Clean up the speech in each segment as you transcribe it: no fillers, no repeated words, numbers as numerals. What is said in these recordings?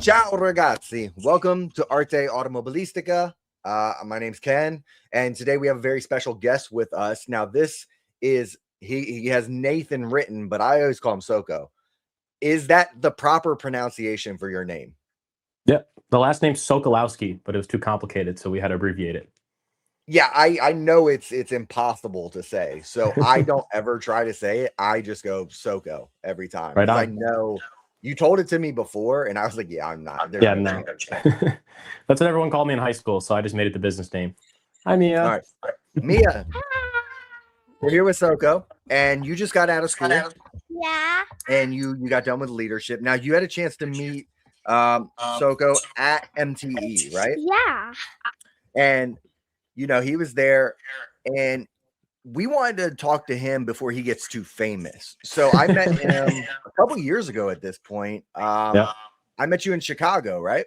Ciao ragazzi, welcome to Arte Automobilistica. My name's Ken, and today we have a very special guest with us. Now, this is he has Nathan written, but I always call him Soko. Is that the proper pronunciation for your name? Yeah, the last name's Sokolowski, but it was too complicated, so we had to abbreviate it. Yeah, I know it's impossible to say, so I don't ever try to say it. I just go Soko every time Right because I on. know you told it to me before, and I was like, yeah, I'm not. There's Yeah, no no. chance. That's what everyone called me in high school, so I just made it the business name. Hi, Mia. All right, Mia, we're here with Soko, and you just got out of school. Yeah. And you got done with leadership. Now you had a chance to meet Soko at MTE, right? Yeah. And he was there, and we wanted to talk to him before he gets too famous. So I met him a couple years ago at this point. Yeah. I met you in Chicago, right?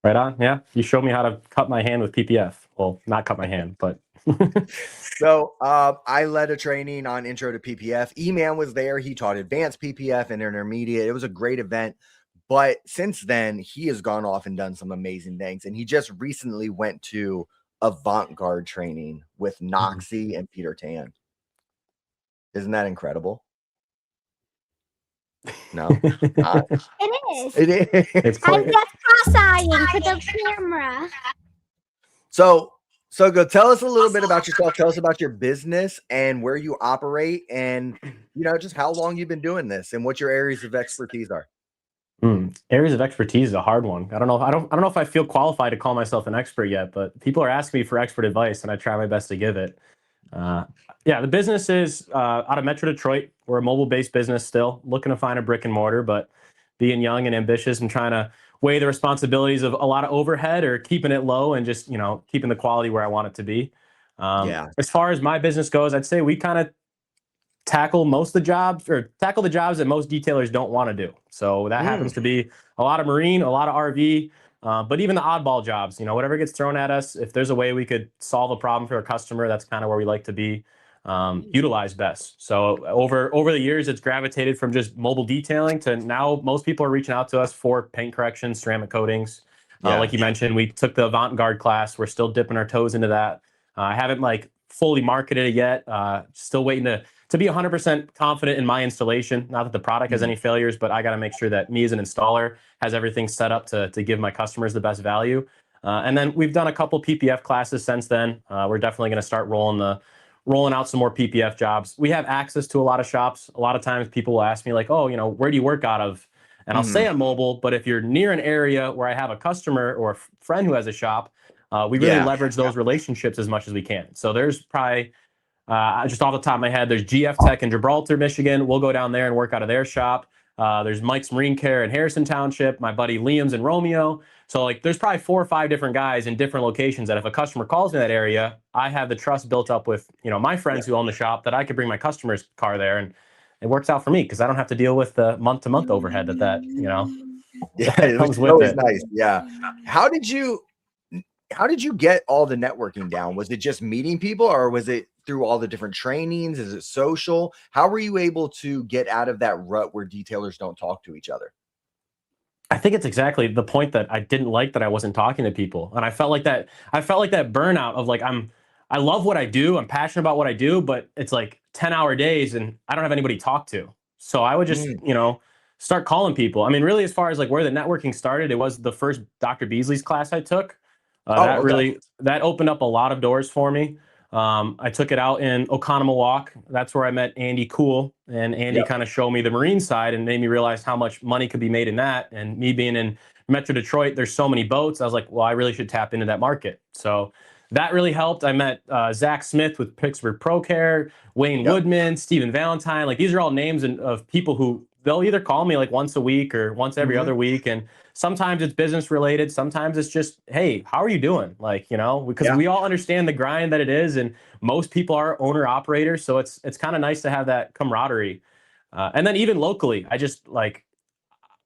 Right on. Yeah, you showed me how to cut my hand with PPF. Well, not cut my hand, but So I led a training on intro to PPF. EMan was there. He taught advanced PPF and intermediate. It was a great event. But since then, he has gone off and done some amazing things. And he just recently went to Avant Guard training with Noxie and Peter Tan. Isn't that incredible? No, not. It is. It is. it's I'm quite, just cross-eyeing to the camera. So go tell us a little bit about yourself. Tell us about your business and where you operate, and just how long you've been doing this and what your areas of expertise are. areas of expertise is a hard one. I don't know if I feel qualified to call myself an expert yet, but people are asking me for expert advice, and I try my best to give it. Yeah, the business is out of Metro Detroit. We're a mobile-based business still, looking to find a brick and mortar, but being young and ambitious and trying to weigh the responsibilities of a lot of overhead or keeping it low and just, keeping the quality where I want it to be. Yeah. As far as my business goes, I'd say we kind of tackle the jobs that most detailers don't want to do. So that happens to be a lot of marine, a lot of RV, but even the oddball jobs, whatever gets thrown at us, if there's a way we could solve a problem for a customer, that's kind of where we like to be utilized best. So over the years, it's gravitated from just mobile detailing to now most people are reaching out to us for paint corrections, ceramic coatings. Like you mentioned, we took the Avant Guard class. We're still dipping our toes into that. I haven't fully marketed it yet. Still waiting to be 100% confident in my installation. Not that the product has any failures, but I got to make sure that me as an installer has everything set up to give my customers the best value. And then we've done a couple PPF classes since then. We're definitely going to start rolling out some more PPF jobs. We have access to a lot of shops. A lot of times people will ask me oh, where do you work out of? And I'll say I'm mobile, but if you're near an area where I have a customer or a friend who has a shop, we really leverage those relationships as much as we can. So there's probably, just off the top of my head, there's GF Tech in Gibraltar, Michigan. We'll go down there and work out of their shop. There's Mike's Marine Care in Harrison Township. My buddy Liam's in Romeo. So there's probably 4 or 5 different guys in different locations that if a customer calls me that area, I have the trust built up with, my friends who own the shop that I could bring my customer's car there. And it works out for me because I don't have to deal with the month-to-month overhead that Yeah, comes which is with always it. nice. Yeah. How did you get all the networking down? Was it just meeting people, or was it through all the different trainings? Is it social? How were you able to get out of that rut where detailers don't talk to each other? I think it's exactly the point that I didn't like, that I wasn't talking to people. And I felt like that burnout of I love what I do. I'm passionate about what I do, but it's 10-hour days and I don't have anybody to talk to. So I would just, start calling people. I mean, really, as far as where the networking started, it was the first Dr. Beasley's class I took. That opened up a lot of doors for me. I took it out in Oconomowoc. That's where I met Andy Cool, and Andy kind of showed me the marine side and made me realize how much money could be made in that. And me being in Metro Detroit, there's so many boats. I was like, well, I really should tap into that market. So that really helped. I met Zach Smith with Pittsburgh Pro Care, Wayne Woodman, Stephen Valentine. These are all names of people who they'll either call me once a week or once every other week. And sometimes it's business related. Sometimes it's just, hey, how are you doing? Because we all understand the grind that it is. And most people are owner operators. So it's kind of nice to have that camaraderie. And then even locally,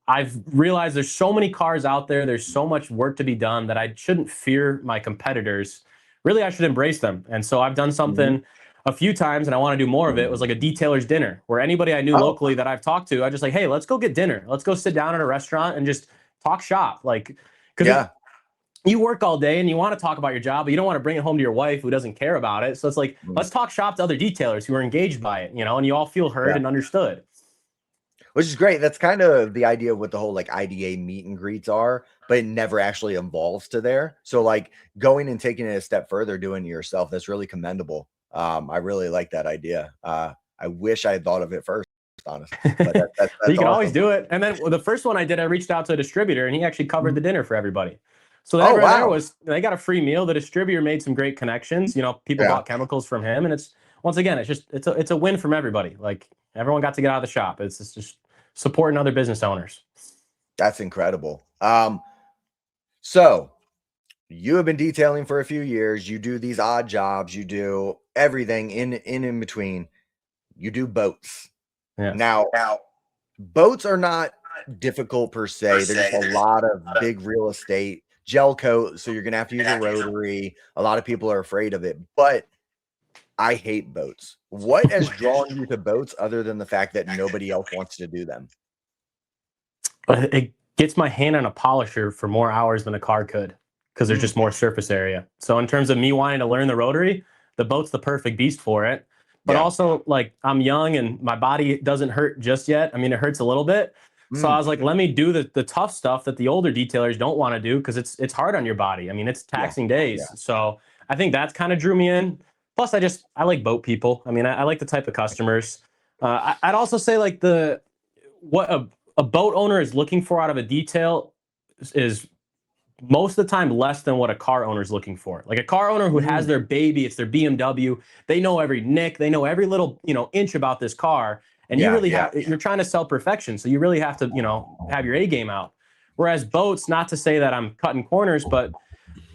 I've realized there's so many cars out there. There's so much work to be done that I shouldn't fear my competitors. Really, I should embrace them. And so I've done something a few times, and I want to do more of it. It was a detailer's dinner where anybody I knew locally that I've talked to, I just hey, let's go get dinner. Let's go sit down at a restaurant and just talk shop, like, because you work all day and you want to talk about your job, but you don't want to bring it home to your wife who doesn't care about it. So it's like, let's talk shop to other detailers who are engaged by it, and you all feel heard and understood. Which is great. That's kind of the idea of what the whole like IDA meet and greets are, but it never actually evolves to there. So like going and taking it a step further, doing it yourself, that's really commendable. I really like that idea. I wish I had thought of it first, honestly. But that's you can awesome. always do it. And then the first one I did, I reached out to a distributor and he actually covered the dinner for everybody. So they got a free meal. The distributor made some great connections. People bought chemicals from him, and it's it's a win from everybody. Like everyone got to get out of the shop. It's just supporting other business owners. That's incredible. So you have been detailing for a few years. You do these odd jobs. You do everything in between. You do boats. Yeah. Now, boats are not difficult per se. There's just a lot of big real estate, gel coat. So you're going to have to use a rotary. A lot of people are afraid of it, but I hate boats. What has drawn you to boats other than the fact that nobody else wants to do them? It gets my hand on a polisher for more hours than a car could because there's just more surface area. So in terms of me wanting to learn the rotary, the boat's the perfect beast for it. But also, like, I'm young and my body doesn't hurt just yet. I mean, it hurts a little bit. So I was like, let me do the tough stuff that the older detailers don't want to do because it's hard on your body. I mean, it's taxing days. Yeah. So I think that's kind of drew me in. Plus, I like boat people. I mean, I like the type of customers. I'd also say like what a boat owner is looking for out of a detail is most of the time less than what a car owner is looking for. Like a car owner who has their baby, it's their BMW. They know every nick. They know every little inch about this car. And you really you're trying to sell perfection. So you really have to have your A game out. Whereas boats, not to say that I'm cutting corners, but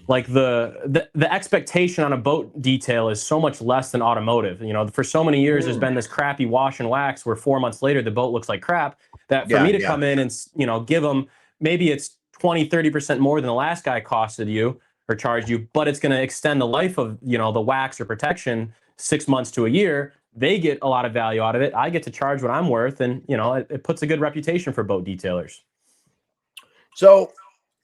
like the expectation on a boat detail is so much less than automotive. For so many years, there's been this crappy wash and wax where 4 months later, the boat looks like crap. That for me to come in and, give them, maybe it's 20, 30% more than the last guy costed you or charged you, but it's going to extend the life of, the wax or protection 6 months to a year. They get a lot of value out of it. I get to charge what I'm worth. And, it puts a good reputation for boat detailers. So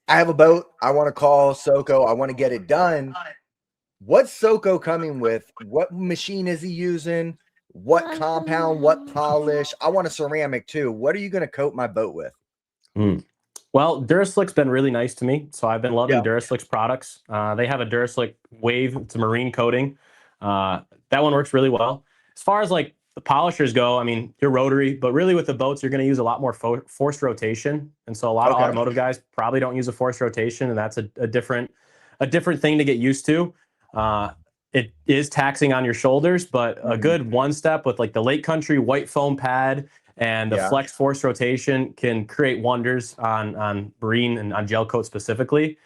I have a boat. I want to call Soko. I want to get it done. What's Soko coming with? What machine is he using? What compound? What polish? I want a ceramic too. What are you going to coat my boat with? Well, Duraslic's been really nice to me. So I've been loving Duraslic's products. They have a Duraslic Wave. It's a marine coating. That one works really well. As far as like the polishers go, I mean, you're rotary, but really with the boats, you're going to use a lot more forced rotation. And so a lot of automotive guys probably don't use a forced rotation, and that's a different thing to get used to. It is taxing on your shoulders, but a good one step with like the Lake Country white foam pad and the flex force rotation can create wonders on marine and on gel coat specifically.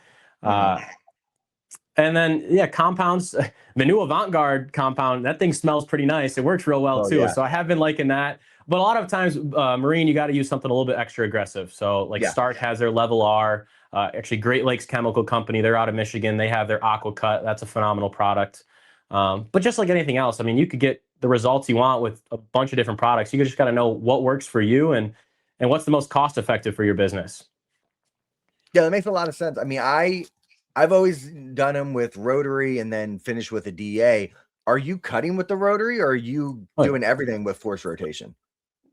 And then, compounds, the new Avant Guard compound, that thing smells pretty nice. It works real well too. So I have been liking that. But a lot of times, marine, you got to use something a little bit extra aggressive. So like Stark has their Level R, actually Great Lakes Chemical Company. They're out of Michigan. They have their Aqua Cut. That's a phenomenal product. But just like anything else, I mean, you could get the results you want with a bunch of different products. You just got to know what works for you and what's the most cost effective for your business. Yeah, that makes a lot of sense. I mean, I've always done them with rotary and then finish with a DA. Are you cutting with the rotary or are you doing everything with force rotation?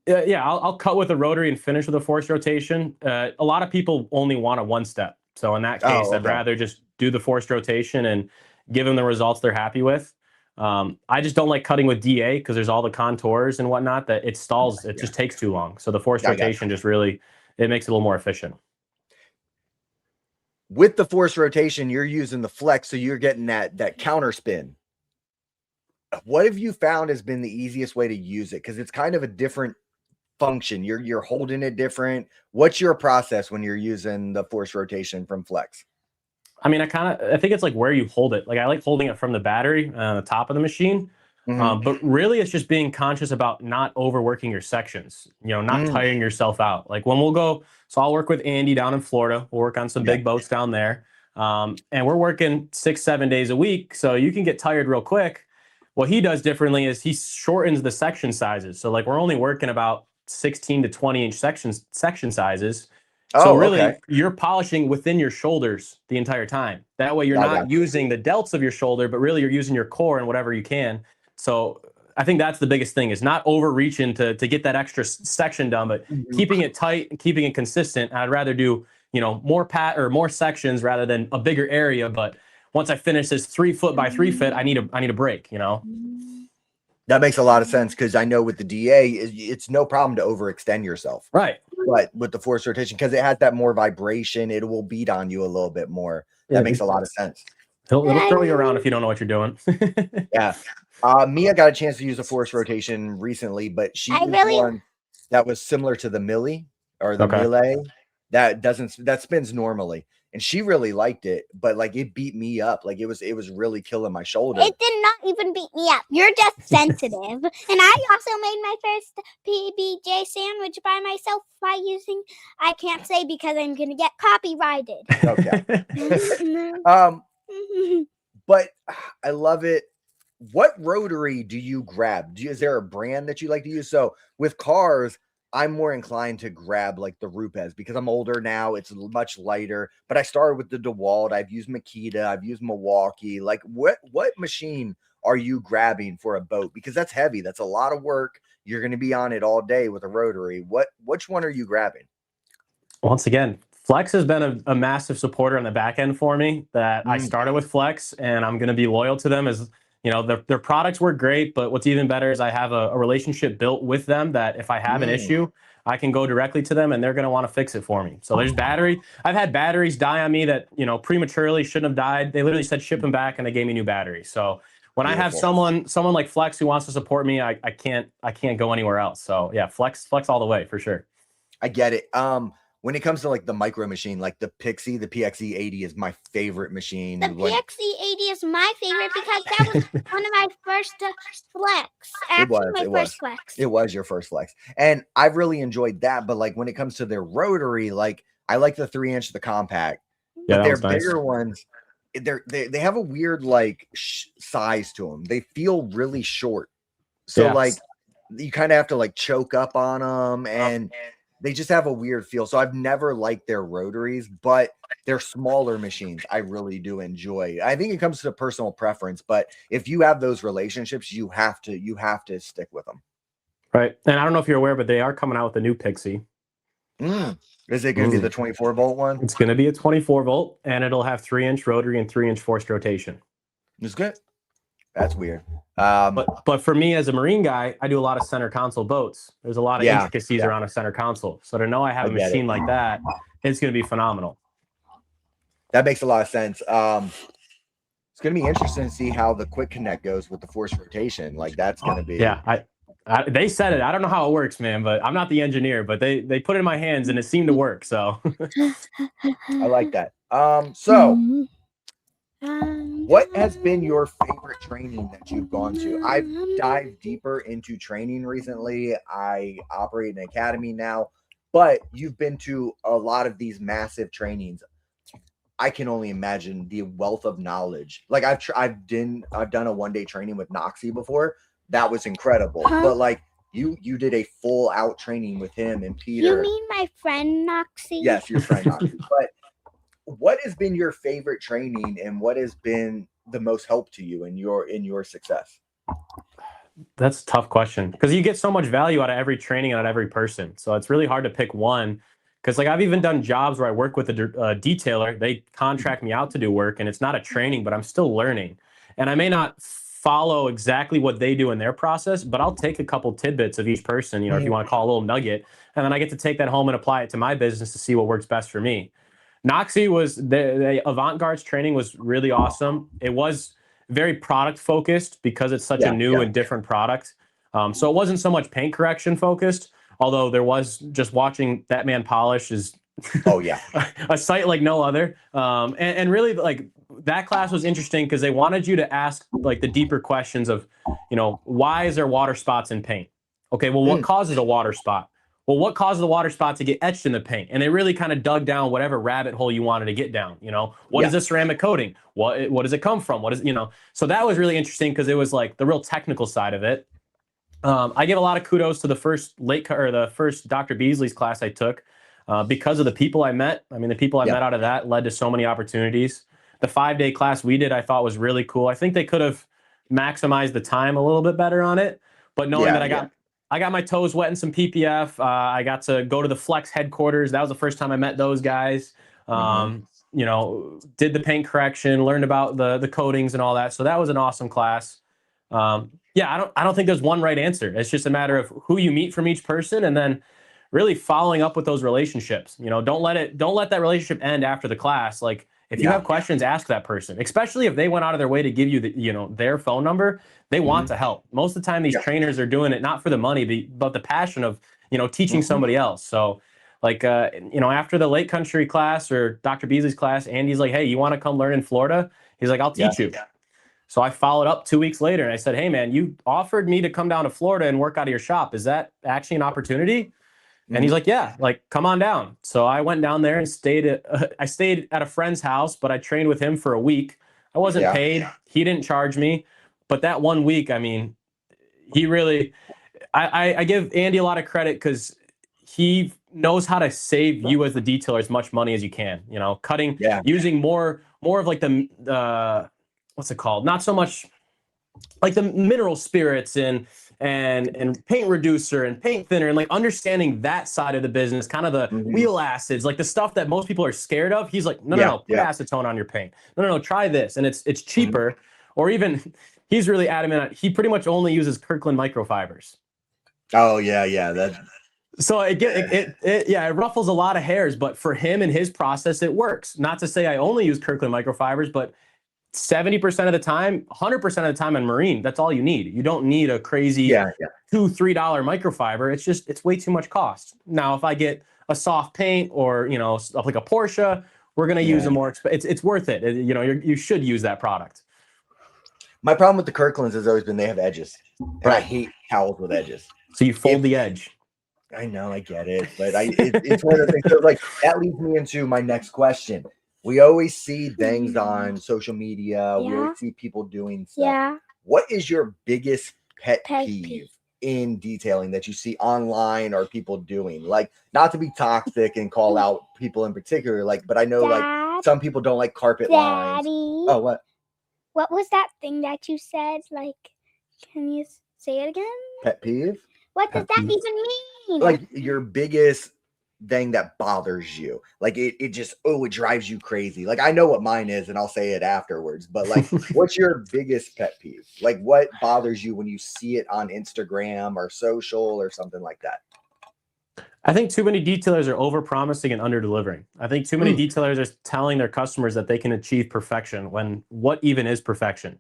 I'll cut with a rotary and finish with a force rotation. A lot of people only want a one step. So in that case, I'd rather just do the forced rotation and give them the results they're happy with. I just don't like cutting with DA because there's all the contours and whatnot that it stalls. It just takes too long. So the forced rotation just really, it makes it a little more efficient. With the force rotation, you're using the flex, so you're getting that counter spin. What have you found has been the easiest way to use it? Because it's kind of a different function. You're holding it different. What's your process when you're using the force rotation from flex? I mean, I think it's like where you hold it. Like I like holding it from the battery on the top of the machine. But really it's just being conscious about not overworking your sections, not tiring yourself out. Like when we'll go, so I'll work with Andy down in Florida. We'll work on some big boats down there. And we're working 6-7 days a week. So you can get tired real quick. What he does differently is he shortens the section sizes. So like we're only working about 16 to 20 inch section sizes. So Oh, really, okay. you're polishing within your shoulders the entire time. That way, you're I not got you. using the delts of your shoulder, but really you're using your core and whatever you can. So I think that's the biggest thing, is not overreaching to get that extra section done, but Mhm. keeping it tight and keeping it consistent. I'd rather do, more sections rather than a bigger area. But once I finish this 3 foot by 3 foot, I need a break. That makes a lot of sense because I know with the DA, it's no problem to overextend yourself. Right. But with the force rotation, because it has that more vibration, it will beat on you a little bit more. That makes a lot of sense. It'll throw you around if you don't know what you're doing. Yeah. Mia got a chance to use a force rotation recently, but she I used really- one that was similar to the Millie or the Okay. Melee that spins normally. And she really liked it, but like it beat me up. Like it was really killing my shoulder. It did not even beat me up. You're just sensitive. And I also made my first PBJ sandwich by myself by using, I can't say because I'm going to get copyrighted. Okay. But I love it. What rotary do you grab? Is there a brand that you like to use? So with cars, I'm more inclined to grab like the Rupes because I'm older now. It's much lighter, but I started with the DeWalt. I've used Makita. I've used Milwaukee. Like what machine are you grabbing for a boat? Because that's heavy. That's a lot of work. You're going to be on it all day with a rotary. Which one are you grabbing? Once again, Flex has been a massive supporter on the back end for me. That I started with Flex, and I'm going to be loyal to them. As their products work great, but what's even better is I have a relationship built with them that if I have an issue, I can go directly to them and they're going to want to fix it for me. So there's battery. I've had batteries die on me that, prematurely shouldn't have died. They literally said ship them back and they gave me new batteries. So when I have someone like Flex who wants to support me, I can't go anywhere else. So yeah, Flex all the way for sure. I get it. When it comes to like the micro machine, like the Pixie, the PXE 80 is my favorite machine. The PXE 80 is my favorite because that was one of my first Flex. Actually, my first Flex. It was your first Flex. And I really enjoyed that. But like when it comes to their rotary, like I like the 3-inch, the compact. Yeah, but their nice. bigger ones, they have a weird like size to them. They feel really short. So like you kind of have to like choke up on them and they just have a weird feel. So I've never liked their rotaries, but they're smaller machines. I really do enjoy. I think it comes to personal preference, but if you have those relationships, you have to stick with them. Right. And I don't know if you're aware, but they are coming out with a new Pixie. Is it going to be the 24 volt one? It's going to be a 24 volt and it'll have 3-inch rotary and 3-inch forced rotation. It's good. That's weird. But for me as a Marine guy, I do a lot of center console boats. There's a lot of intricacies around a center console. So to know I have a machine like that, it's going to be phenomenal. That makes a lot of sense. It's going to be interesting to see how the quick connect goes with the force rotation. Like that's going to be. Yeah, they said it. I don't know how it works, man, but I'm not the engineer, but they put it in my hands and it seemed to work. So I like that. So what has been your favorite training that you've gone to? I've dived deeper into training recently. I operate an academy now, but you've been to a lot of these massive trainings. I can only imagine the wealth of knowledge. Like I've done a 1-day training with Noxie before. That was incredible. But like you did a full out training with him and Peter. You mean my friend Noxie? Yes, your friend Noxie. But what has been your favorite training and what has been the most help to you in your success? That's a tough question because you get so much value out of every training and out of every person. So it's really hard to pick one because like I've even done jobs where I work with a detailer. They contract me out to do work and it's not a training, but I'm still learning. And I may not follow exactly what they do in their process, but I'll take a couple tidbits of each person, if you want to call a little nugget, and then I get to take that home and apply it to my business to see what works best for me. Noxie was the Avant Guard's training was really awesome. It was very product focused because it's such a new and different product. So it wasn't so much paint correction focused, although there was just watching that man polish is a sight like no other. And really like that class was interesting because they wanted you to ask like the deeper questions of, why is there water spots in paint? Okay, well, what causes a water spot? Well, what causes the water spot to get etched in the paint? And they really kind of dug down whatever rabbit hole you wanted to get down. What is a ceramic coating? What does it come from? What is, so that was really interesting because it was like the real technical side of it. I give a lot of kudos to the first Dr. Beasley's class I took. because of the people I met. I mean, the people I met out of that led to so many opportunities. The 5-day class we did, I thought was really cool. I think they could have maximized the time a little bit better on it, but knowing that I got my toes wet in some PPF, I got to go to the Flex headquarters. That was the first time I met those guys. You know, did the paint correction, learned about the coatings and all that. So that was an awesome class. Yeah, I don't think there's one right answer. It's just a matter of who you meet from each person, and then really following up with those relationships. You know, don't let that relationship end after the class. Like, if you have questions, ask that person, especially if they went out of their way to give you their phone number. They want to help. Most of the time, these trainers are doing it not for the money, but the passion of, teaching somebody else. So like, after the Lake Country class or Dr. Beasley's class, Andy's like, hey, you want to come learn in Florida? He's like, I'll teach you. So I followed up 2 weeks later and I said, hey man, you offered me to come down to Florida and work out of your shop. Is that actually an opportunity? And he's like, yeah, like, come on down. So I went down there and stayed at a friend's house, but I trained with him for a week. I wasn't paid. He didn't charge me. But that 1 week, I mean, he really, I give Andy a lot of credit because he knows how to save you as the detailer as much money as you can, using more of like the, what's it called? Not so much like the mineral spirits and paint reducer and paint thinner, and like understanding that side of the business, kind of the wheel acids, like the stuff that most people are scared of. He's like, no, put acetone on your paint. No, try this. And it's cheaper. Or even he's really adamant. He pretty much only uses Kirkland microfibers. Oh yeah. So it ruffles a lot of hairs, but for him and his process, it works. Not to say I only use Kirkland microfibers, but 70% of the time, 100% of the time in marine, that's all you need. You don't need a crazy $2-3 microfiber. It's way too much cost. Now, if I get a soft paint or, like a Porsche, we're going to use a more, it's worth it. You should use that product. My problem with the Kirklands has always been they have edges. And I hate towels with edges. So you fold the edge. I know, I get it, but it's one of the things. So like that leads me into my next question. We always see things on social media. We always see people doing stuff. Yeah. What is your biggest pet peeve in detailing that you see online or people doing? Like, not to be toxic and call out people in particular, like, but I know like some people don't like carpet lines. Oh, what? What was that thing that you said? Like, can you say it again? Pet peeve? What does that even mean? Like your biggest thing that bothers you, like it just it drives you crazy. Like I know what mine is and I'll say it afterwards, but like what's your biggest pet peeve? Like what bothers you when you see it on Instagram or social or something like that? I think too many detailers are over promising and under delivering. I think too many detailers are telling their customers that they can achieve perfection when what even is perfection?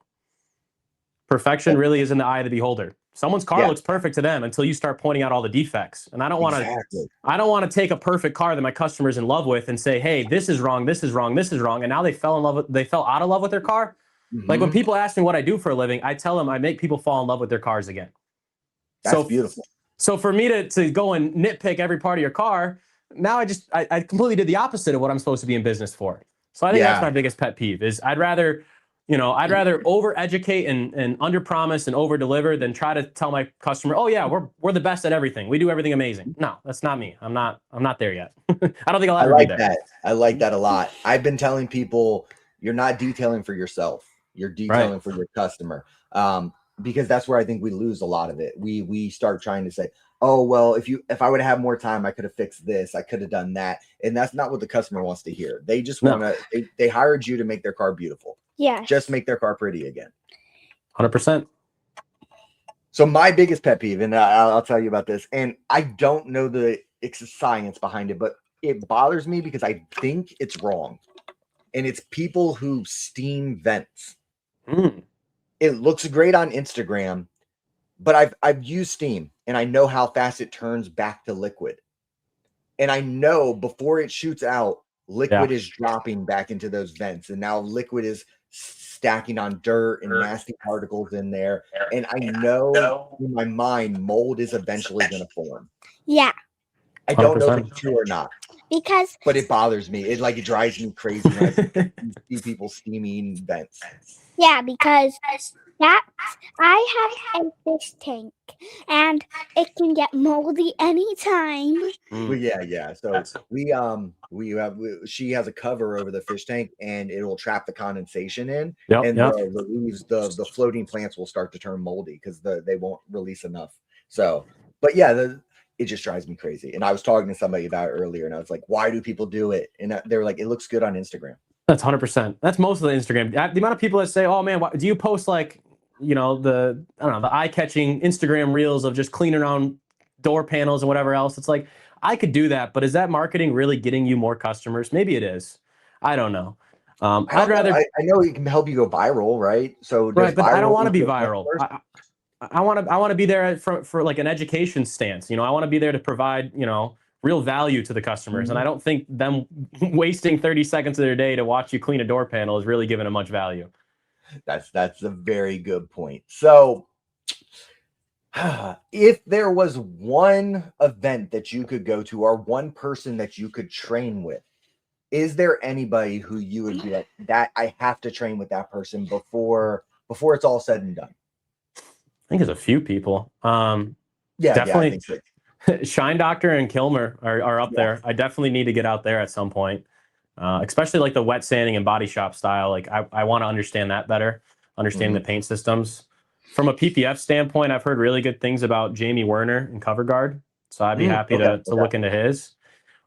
Perfection really is in the eye of the beholder. Someone's car looks perfect to them until you start pointing out all the defects. And I don't want to take a perfect car that my customer's in love with and say, hey, this is wrong, this is wrong, this is wrong. And now they fell out of love with their car. Like when people ask me what I do for a living, I tell them I make people fall in love with their cars again. That's beautiful. So for me to go and nitpick every part of your car, now I completely did the opposite of what I'm supposed to be in business for. So I think that's my biggest pet peeve is I'd rather over-educate and under-promise and over-deliver than try to tell my customer, oh yeah, we're the best at everything. We do everything amazing. No, that's not me. I'm not there yet. I don't think I'll ever be there. I like that a lot. I've been telling people you're not detailing for yourself. You're detailing for your customer. Because that's where I think we lose a lot of it. We start trying to say, oh, well, if I would have more time, I could have fixed this. I could have done that. And that's not what the customer wants to hear. They just want to, they hired you to make their car beautiful. Yeah. Just make their car pretty again. 100%. So my biggest pet peeve, and I'll tell you about this, and I don't know the science behind it, but it bothers me because I think it's wrong. And it's people who steam vents. It looks great on Instagram, but I've used steam and I know how fast it turns back to liquid. And I know before it shoots out, liquid is dropping back into those vents. And now liquid is stacking on dirt and nasty particles in there. And I know in my mind, mold is eventually going to form. Yeah. I don't know if it's true or not. But it bothers me. It drives me crazy when I see people steaming vents. Yeah, because I have a fish tank, and it can get moldy anytime. Well, yeah. So she has a cover over the fish tank, and it will trap the condensation in, and the leaves, the floating plants will start to turn moldy because they won't release enough. So, but yeah, it just drives me crazy. And I was talking to somebody about it earlier, and I was like, "Why do people do it?" And they were like, "It looks good on Instagram." That's 100%. That's most of the Instagram. The amount of people that say, "Oh man, do you post like the eye-catching Instagram reels of just cleaning around door panels and whatever else?" It's like I could do that, but is that marketing really getting you more customers? Maybe it is. I don't know. I'd rather. I know it can help you go viral, right? So Right, but I don't want to be equal viral. customers? I want to be there for like an education stance. I want to be there to provide real value to the customers, and I don't think them wasting 30 seconds of their day to watch you clean a door panel is really giving them much value. That's a very good point. So, if there was one event that you could go to or one person that you could train with, is there anybody who you would be like, that I have to train with that person before it's all said and done? I think there's a few people. Yeah, definitely. I think so. Shine Doctor and Kilmer are up there. I definitely need to get out there at some point, especially like the wet sanding and body shop style. Like I want to understand that better, understand the paint systems. From a PPF standpoint, I've heard really good things about Jamie Werner and Cover Guard, so I'd be happy to look into his.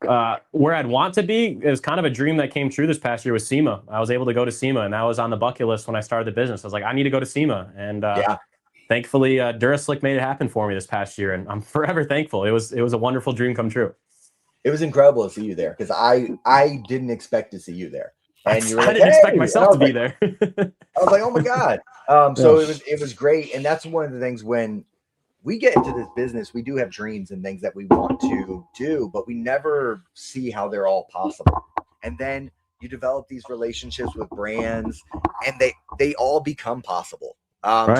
Where I'd want to be is kind of a dream that came true this past year with SEMA. I was able to go to SEMA, and that was on the bucket list when I started the business. I was like, I need to go to SEMA, and thankfully, Duraslic made it happen for me this past year, and I'm forever thankful. It was a wonderful dream come true. It was incredible to see you there because I didn't expect to see you there, and you were like, I didn't expect myself to be there. I was like, oh my god! So it was great, and that's one of the things when we get into this business, we do have dreams and things that we want to do, but we never see how they're all possible. And then you develop these relationships with brands, and they all become possible.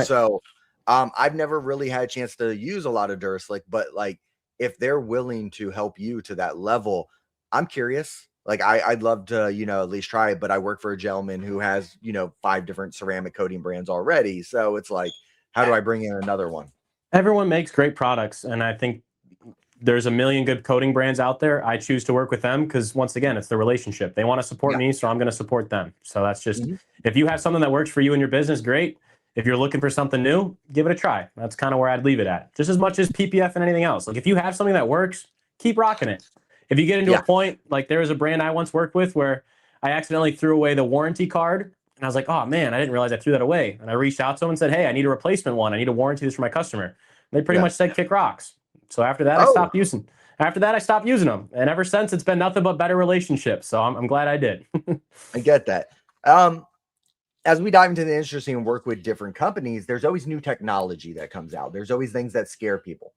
So I've never really had a chance to use a lot of Duraslic, but like if they're willing to help you to that level, I'm curious. Like I'd love to, at least try it, but I work for a gentleman who has, 5 different ceramic coating brands already. So it's like, how do I bring in another one? Everyone makes great products, and I think there's a million good coating brands out there. I choose to work with them because, once again, it's the relationship. They want to support me, so I'm going to support them. So that's just, if you have something that works for you and your business, great. If you're looking for something new, give it a try. That's kind of where I'd leave it at. Just as much as PPF and anything else. Like if you have something that works, keep rocking it. If you get into a point, like there was a brand I once worked with where I accidentally threw away the warranty card. And I was like, oh man, I didn't realize I threw that away. And I reached out to them and said, hey, I need a replacement one. I need a warranty this for my customer. And they pretty much said kick rocks. So after that, I stopped using them. And ever since, it's been nothing but better relationships. So I'm glad I did. I get that. As we dive into the industry and work with different companies, there's always new technology that comes out. There's always things that scare people.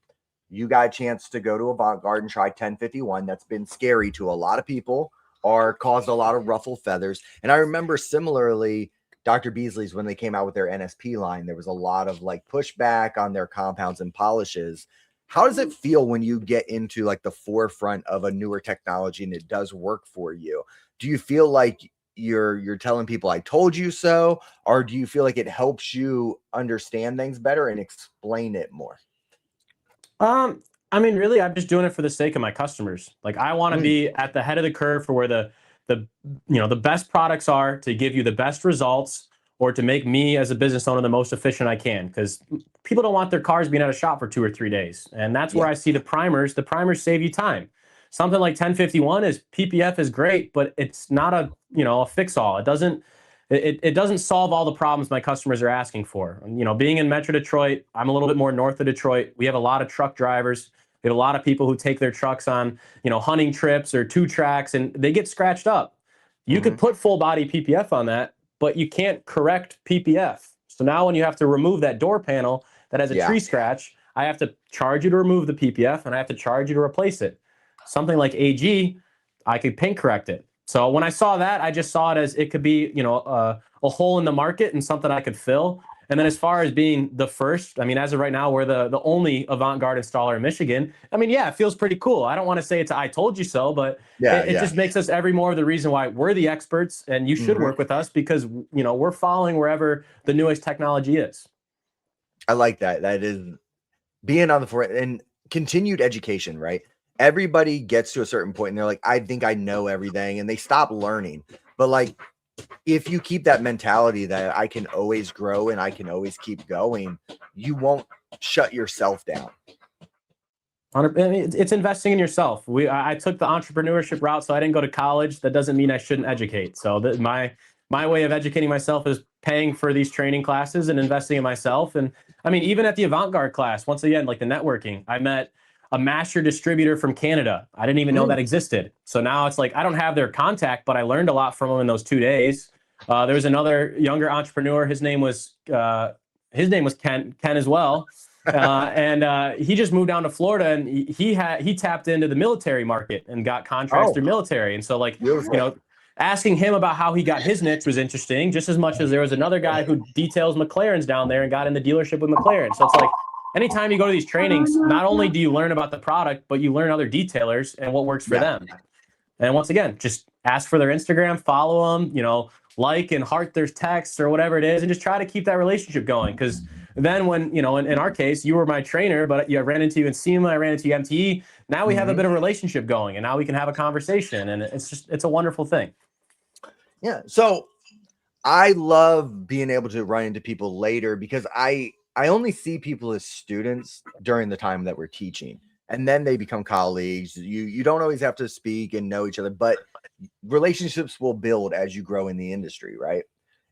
You got a chance to go to Avant Guard and try 1051. That's been scary to a lot of people or caused a lot of ruffled feathers. And I remember similarly, Dr. Beasley's, when they came out with their NSP line, there was a lot of like pushback on their compounds and polishes. How does it feel when you get into like the forefront of a newer technology and it does work for you? Do you feel like you're telling people I told you so, or do you feel like it helps you understand things better and explain it more? I mean, really, I'm just doing it for the sake of my customers. Like I want to be at the head of the curve for where the best products are to give you the best results or to make me as a business owner the most efficient I can. Because people don't want their cars being out of shop for 2 or 3 days. And that's where I see the primers save you time. Something like 1051 is PPF is great, but it's not a fix-all. It doesn't solve all the problems my customers are asking for. Being in Metro Detroit, I'm a little bit more north of Detroit. We have a lot of truck drivers. We have a lot of people who take their trucks on, hunting trips or 2 tracks, and they get scratched up. You could put full body PPF on that, but you can't correct PPF. So now when you have to remove that door panel that has a tree scratch, I have to charge you to remove the PPF and I have to charge you to replace it. Something like AG, I could paint correct it. So when I saw that, I just saw it as it could be, a hole in the market and something I could fill. And then as far as being the first, I mean, as of right now, we're the only Avant Guard installer in Michigan. I mean, yeah, it feels pretty cool. I don't want to say it's I told you so, but it just makes us every more of the reason why we're the experts and you should work with us because, you know, we're following wherever the newest technology is. I like that. That is being on the forefront and continued education, right? Everybody gets to a certain point and they're like, I think I know everything, and they stop learning. But like, if you keep that mentality that I can always grow and I can always keep going, you won't shut yourself down. It's investing in yourself. I took the entrepreneurship route, so I didn't go to college. That doesn't mean I shouldn't educate. So my way of educating myself is paying for these training classes and investing in myself. And I mean, even at the Avant Guard class, once again, like the networking, I met a master distributor from Canada. I didn't even know that existed. So now it's like I don't have their contact, but I learned a lot from them in those 2 days. There was another younger entrepreneur. His name was Ken as well. And he just moved down to Florida, and he tapped into the military market and got contracts through military. And so like, you know, asking him about how he got his niche was interesting, just as much as there was another guy who details McLarens down there and got in the dealership with McLaren. So it's like, anytime you go to these trainings, not only do you learn about the product, but you learn other detailers and what works for them. And once again, just ask for their Instagram, follow them, you know, like and heart their texts or whatever it is, and just try to keep that relationship going. Because then when, you know, in our case, you were my trainer, but I ran into you in SEMA, I ran into you MTE. Now we have a bit of a relationship going, and now we can have a conversation, and it's a wonderful thing. Yeah. So I love being able to run into people later because I only see people as students during the time that we're teaching, and then they become colleagues. You don't always have to speak and know each other, but relationships will build as you grow in the industry, right?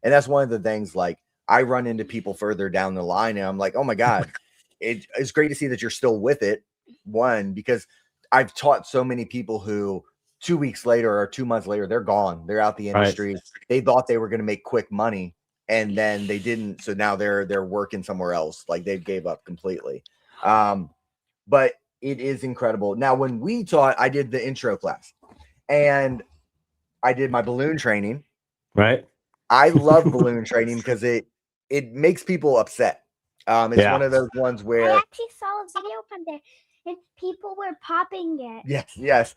And that's one of the things, like, I run into people further down the line and I'm like, oh my God, it's great to see that you're still with it. One, because I've taught so many people who 2 weeks later or 2 months later, they're gone. They're out the industry. They thought they were going to make quick money, and then they didn't. So now they're working somewhere else. Like, they gave up completely. But it is incredible. Now, when we taught, I did the intro class and I did my balloon training. Right. I love balloon training because it makes people upset. It's one of those ones where I actually saw a video from there and people were popping it. Yes.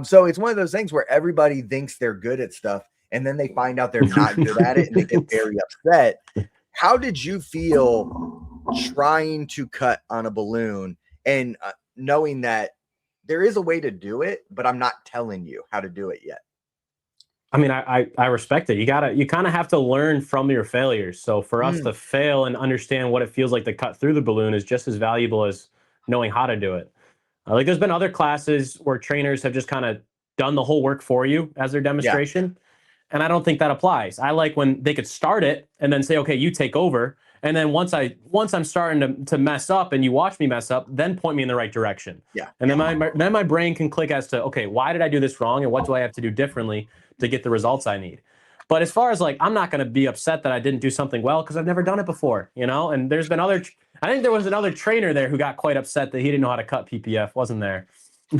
So it's one of those things where everybody thinks they're good at stuff, and then they find out they're not good at it and they get very upset. How did you feel trying to cut on a balloon and knowing that there is a way to do it, but I'm not telling you how to do it yet? I mean, I respect it. You kind of have to learn from your failures. So for us to fail and understand what it feels like to cut through the balloon is just as valuable as knowing how to do it. Like, there's been other classes where trainers have just kind of done the whole work for you as their demonstration. And I don't think that applies. I like when they could start it and then say, okay, you take over. And then once I'm starting to mess up and you watch me mess up, then point me in the right direction. Yeah. And then my brain can click as to, okay, why did I do this wrong? And what do I have to do differently to get the results I need? But as far as, like, I'm not going to be upset that I didn't do something well because I've never done it before, you know? And there's been I think there was another trainer there who got quite upset that he didn't know how to cut PPF, wasn't there?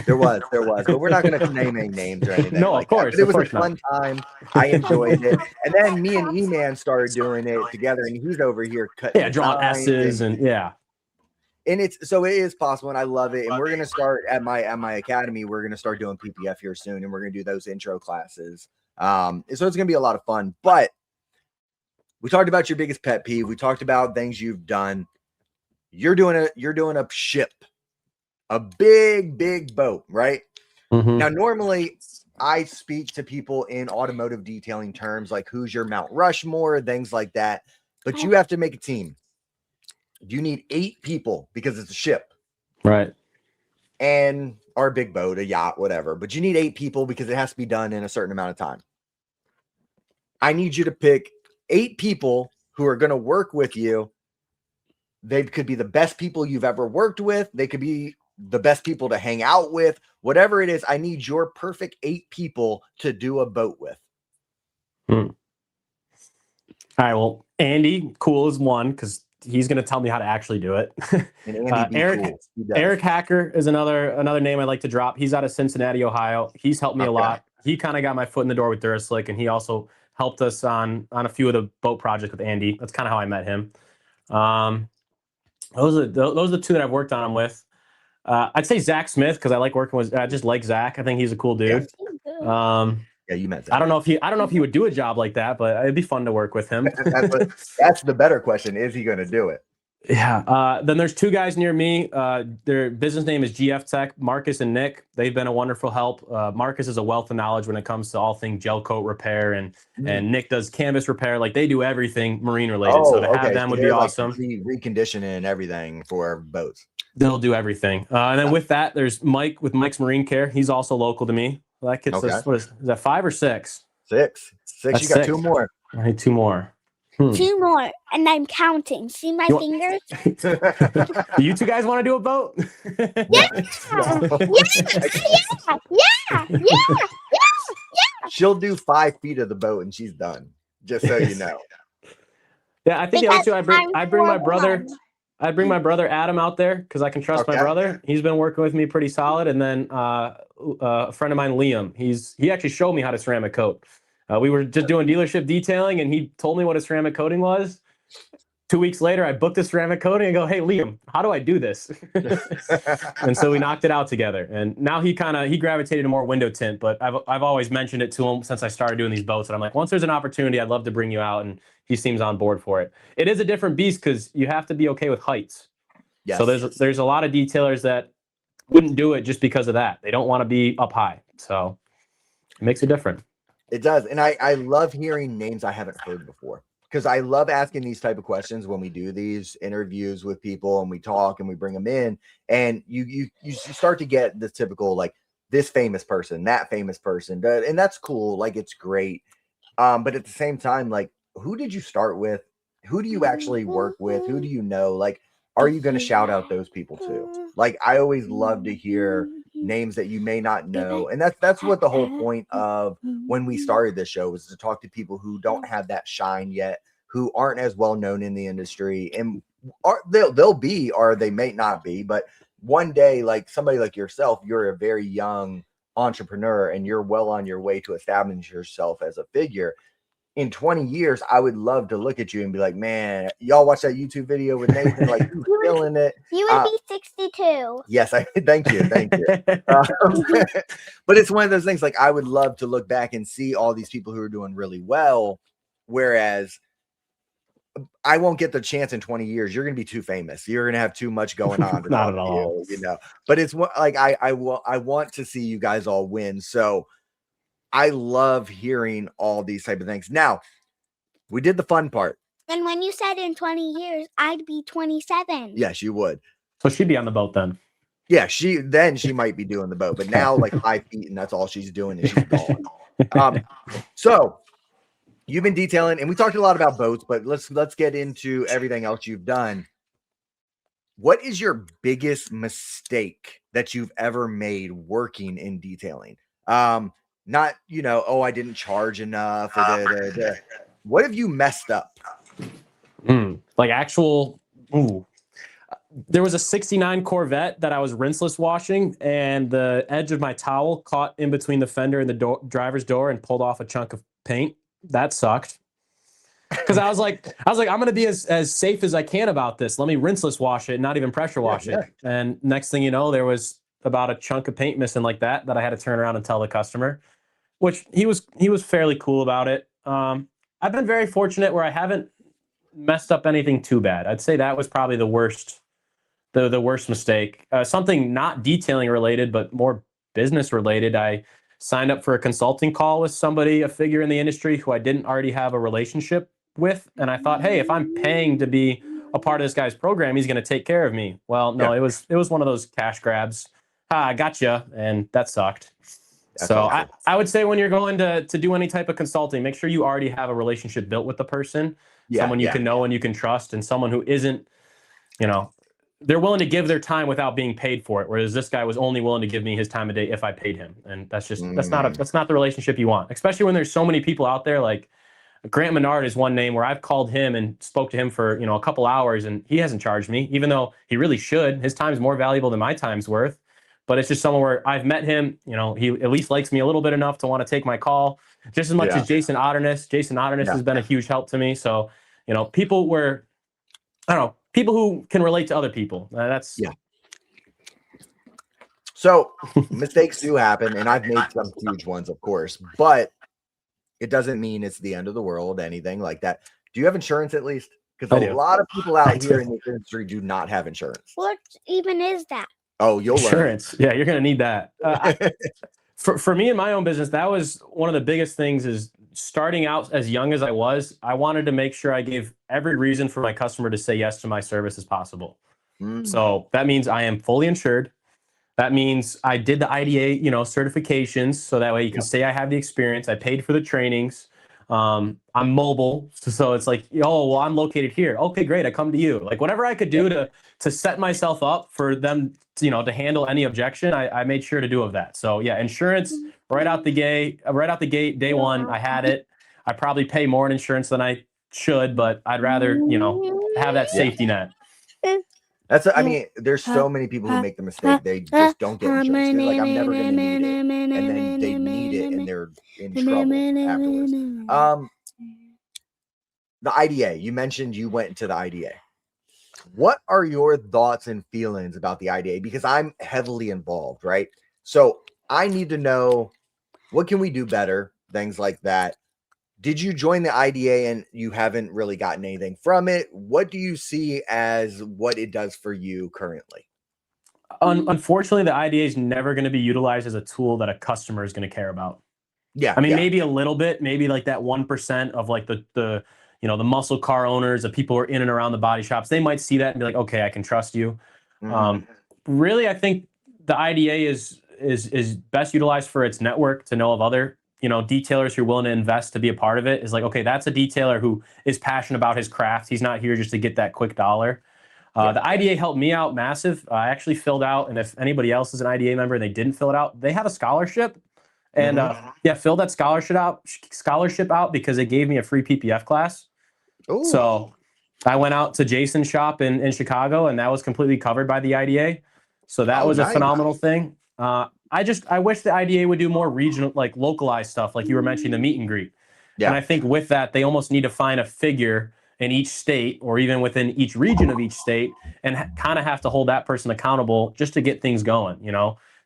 There was, but we're not going to name any names or anything. No, of course. But it was a fun time. I enjoyed it. And then me and EMan started doing it together, and he's over here cutting. Drawing S's and And it is possible, and I love it. And we're going to start at my academy. We're going to start doing PPF here soon, and we're going to do those intro classes. So it's going to be a lot of fun. But we talked about your biggest pet peeve. We talked about things you've done. You're doing a ship. A big boat, right? Now, normally I speak to people in automotive detailing terms, like who's your Mount Rushmore, things like that. But you have to make a team. You need 8 people because it's a ship. Right. Or a big boat, a yacht, whatever. But you need 8 people because it has to be done in a certain amount of time. I need you to pick 8 people who are going to work with you. They could be the best people you've ever worked with. They could be the best people to hang out with, whatever it is. I need your perfect 8 people to do a boat with. All right. Well, Andy, cool, is one because he's going to tell me how to actually do it. Eric Hacker is another name I'd like to drop. He's out of Cincinnati, Ohio. He's helped me a lot. He kind of got my foot in the door with Duraslic, and he also helped us on a few of the boat projects with Andy. That's kind of how I met him. Those are the two that I've worked on them with. I'd say Zach Smith because I like working with. I just like Zach. I think he's a cool dude. Yeah, you met Zach. I don't know if he would do a job like that, but it'd be fun to work with him. That's the better question. Is he going to do it? Yeah. Then there's two guys near me. Their business name is GF Tech, Marcus and Nick. They've been a wonderful help. Marcus is a wealth of knowledge when it comes to all things gel coat repair, and Nick does canvas repair. Like they do everything marine related. So to have them would be awesome. Reconditioning and everything for boats. They'll do everything. And then with that, there's Mike with Mike's Marine Care. He's also local to me. That kid's what is that, 5 or 6? 6. That's you got 6. 2 more. I need 2 more. 2 more, and I'm counting. See my fingers? You two guys want to do a boat? Yeah. She'll do 5 feet of the boat and she's done. Just so you know. Yeah, I think the other two. I bring my brother. I bring my brother Adam out there because I can trust my brother. He's been working with me pretty solid, and then a friend of mine, Liam. He actually showed me how to ceramic coat. We were just doing dealership detailing, and he told me what a ceramic coating was. 2 weeks later, I booked a ceramic coating and go, "Hey, Liam, how do I do this?" And so we knocked it out together. And now he gravitated to more window tint, but I've always mentioned it to him since I started doing these boats. And I'm like, once there's an opportunity, I'd love to bring you out. And he seems on board for it. It is a different beast because you have to be okay with heights. Yes. So there's a lot of detailers that wouldn't do it just because of that. They don't want to be up high. So it makes it different. It does. And I love hearing names I haven't heard before. Because I love asking these type of questions when we do these interviews with people and we talk and we bring them in, and you start to get the typical like this famous person, that famous person, and that's cool. Like it's great. But at the same time, like who did you start with? Who do you actually work with? Who do you know? Like, are you going to shout out those people too? Like I always love to hear names that you may not know, and that's what the whole point of when we started this show was to talk to people who don't have that shine yet, who aren't as well known in the industry, and they'll be or they may not be, but one day, like somebody like yourself, you're a very young entrepreneur and you're well on your way to establish yourself as a figure. In 20 years, I would love to look at you and be like, man, y'all watch that YouTube video with Nathan, like he's killing it. You would be 62. Yes, thank you. But it's one of those things, like I would love to look back and see all these people who are doing really well, whereas I won't get the chance in 20 years. You're going to be too famous. You're going to have too much going on. Not at all. You know, but it's like, I want to see you guys all win. So I love hearing all these type of things. Now, we did the fun part. And when you said in 20 years, I'd be 27. Yes, you would. So she'd be on the boat then. Yeah, she might be doing the boat, but now like 5 feet and that's all she's doing and she's gone. So you've been detailing and we talked a lot about boats, but let's get into everything else you've done. What is your biggest mistake that you've ever made working in detailing? Not, I didn't charge enough. What have you messed up? Like actual, there was a 69 Corvette that I was rinseless washing, and the edge of my towel caught in between the fender and the driver's door and pulled off a chunk of paint. That sucked. Because I was like, I'm going to be as safe as I can about this. Let me rinseless wash it, not even pressure wash it. And next thing you know, there was about a chunk of paint missing like that I had to turn around and tell the customer, which he was fairly cool about it. I've been very fortunate where I haven't messed up anything too bad. I'd say that was probably the worst mistake. Something not detailing related, but more business related. I signed up for a consulting call with somebody, a figure in the industry who I didn't already have a relationship with. And I thought, hey, if I'm paying to be a part of this guy's program, he's going to take care of me. Well, no, it was one of those cash grabs. I gotcha. And that sucked. That's so awesome. I would say when you're going to do any type of consulting, make sure you already have a relationship built with the person, someone you can know and you can trust, and someone who isn't, they're willing to give their time without being paid for it. Whereas this guy was only willing to give me his time of day if I paid him. And that's just, that's not the relationship you want, especially when there's so many people out there. Like Grant Menard is one name where I've called him and spoke to him for, a couple hours, and he hasn't charged me, even though he really should. His time is more valuable than my time's worth. But it's just someone where I've met him, he at least likes me a little bit enough to want to take my call, just as much as Jason Otterness. Jason Otterness has been a huge help to me. So, people where I don't know, people who can relate to other people. That's Yeah. So mistakes do happen, and I've made some huge ones, of course, but it doesn't mean it's the end of the world, anything like that. Do you have insurance at least? Because I a do. lot of people out I here do. in this industry do not have insurance. What even is that? Oh, you'll learn. Insurance. Yeah, you're gonna need that. For me in my own business, that was one of the biggest things. Is starting out as young as I was, I wanted to make sure I gave every reason for my customer to say yes to my service as possible. Mm, So that means I am fully insured. That means I did the IDA, certifications, so that way you can Yep. say I have the experience. I paid for the trainings. I'm mobile, so it's like, oh, well, I'm located here. Okay, great. I come to you. Like whatever I could do to set myself up for them, to handle any objection, I made sure to do of that. So yeah, insurance right out the gate, day one, I had it. I probably pay more in insurance than I should, but I'd rather, have that Yeah. safety net. I mean, there's so many people who make the mistake. They just don't get insurance. They're like, I'm never going to need it. And then they need it and they're in trouble afterwards. The IDA, you mentioned you went to the IDA. What are your thoughts and feelings about the IDA? Because I'm heavily involved, right? So I need to know, what can we do better? Things like that. Did you join the IDA and you haven't really gotten anything from it? What do you see as what it does for you currently? Unfortunately, the IDA is never going to be utilized as a tool that a customer is going to care about. Yeah. I mean, maybe a little bit, maybe like that 1% of like the muscle car owners, the people who are in and around the body shops, they might see that and be like, okay, I can trust you. Really, I think the IDA is best utilized for its network to know of other detailers who are willing to invest to be a part of it. Is like, okay, that's a detailer who is passionate about his craft. He's not here just to get that quick dollar. The IDA helped me out massive. I actually filled out, and if anybody else is an IDA member and they didn't fill it out, they have a scholarship. And fill that scholarship out because it gave me a free PPF class. Ooh. So I went out to Jason's shop in Chicago, and that was completely covered by the IDA. So that was a phenomenal thing. I wish the IDA would do more regional, like localized stuff, like you were mentioning, the meet and greet. Yeah. And I think with that, they almost need to find a figure in each state or even within each region of each state and kind of have to hold that person accountable just to get things going,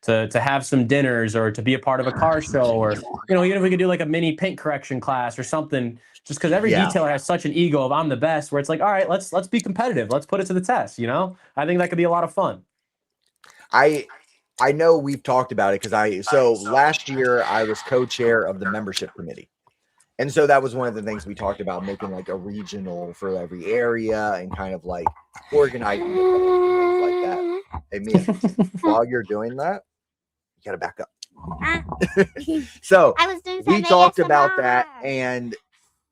to have some dinners or to be a part of a car show or, even if we could do like a mini paint correction class or something, just because every detailer has such an ego of I'm the best, where it's like, all right, let's be competitive. Let's put it to the test. I think that could be a lot of fun. I know we've talked about it so last year I was co-chair of the membership committee. And so that was one of the things we talked about, making like a regional for every area and kind of like organizing things like that. Hey, Mia, while you're doing that, you got to back up. So we talked about that and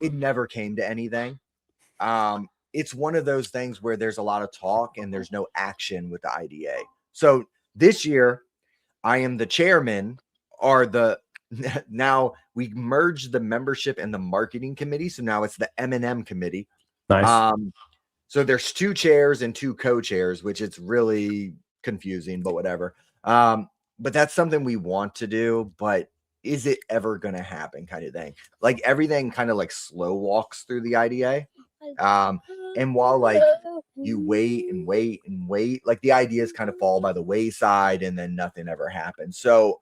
it never came to anything. It's one of those things where there's a lot of talk and there's no action with the IDA. So this year I am the chairman now we merged the membership and the marketing committee. So now it's the M&M committee. Nice. So there's 2 chairs and 2 co-chairs, which it's really confusing, but whatever. But that's something we want to do, but is it ever going to happen kind of thing? Like everything kind of like slow walks through the IDA. And while like you wait and wait and wait, like the ideas kind of fall by the wayside and then nothing ever happens. So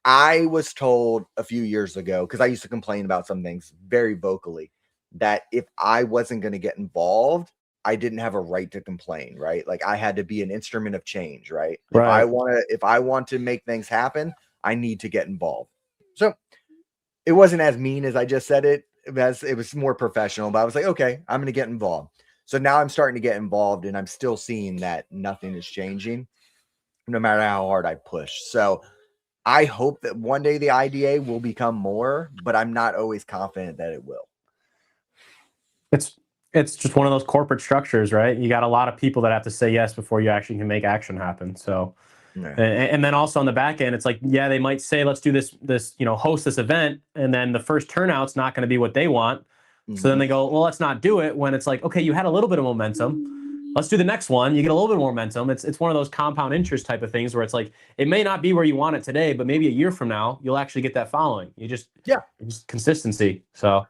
I was told a few years ago, because I used to complain about some things very vocally, that if I wasn't going to get involved, I didn't have a right to complain, right? Like I had to be an instrument of change, right? Right. If I want to make things happen, I need to get involved. So it wasn't as mean as I just said it. It was more professional, but I was like, okay, I'm going to get involved. So now I'm starting to get involved and I'm still seeing that nothing is changing no matter how hard I push. So I hope that one day the IDA will become more, but I'm not always confident that it will. It's just one of those corporate structures, right? You got a lot of people that have to say yes before you actually can make action happen. So, and then also on the back end, it's like, yeah, they might say, let's do this, host this event. And then the first turnout's not going to be what they want. So then they go, well, let's not do it, when it's like, okay, you had a little bit of momentum. Let's do the next one. You get a little bit more momentum. It's one of those compound interest type of things where it's like, it may not be where you want it today, but maybe a year from now, you'll actually get that following. Just consistency. So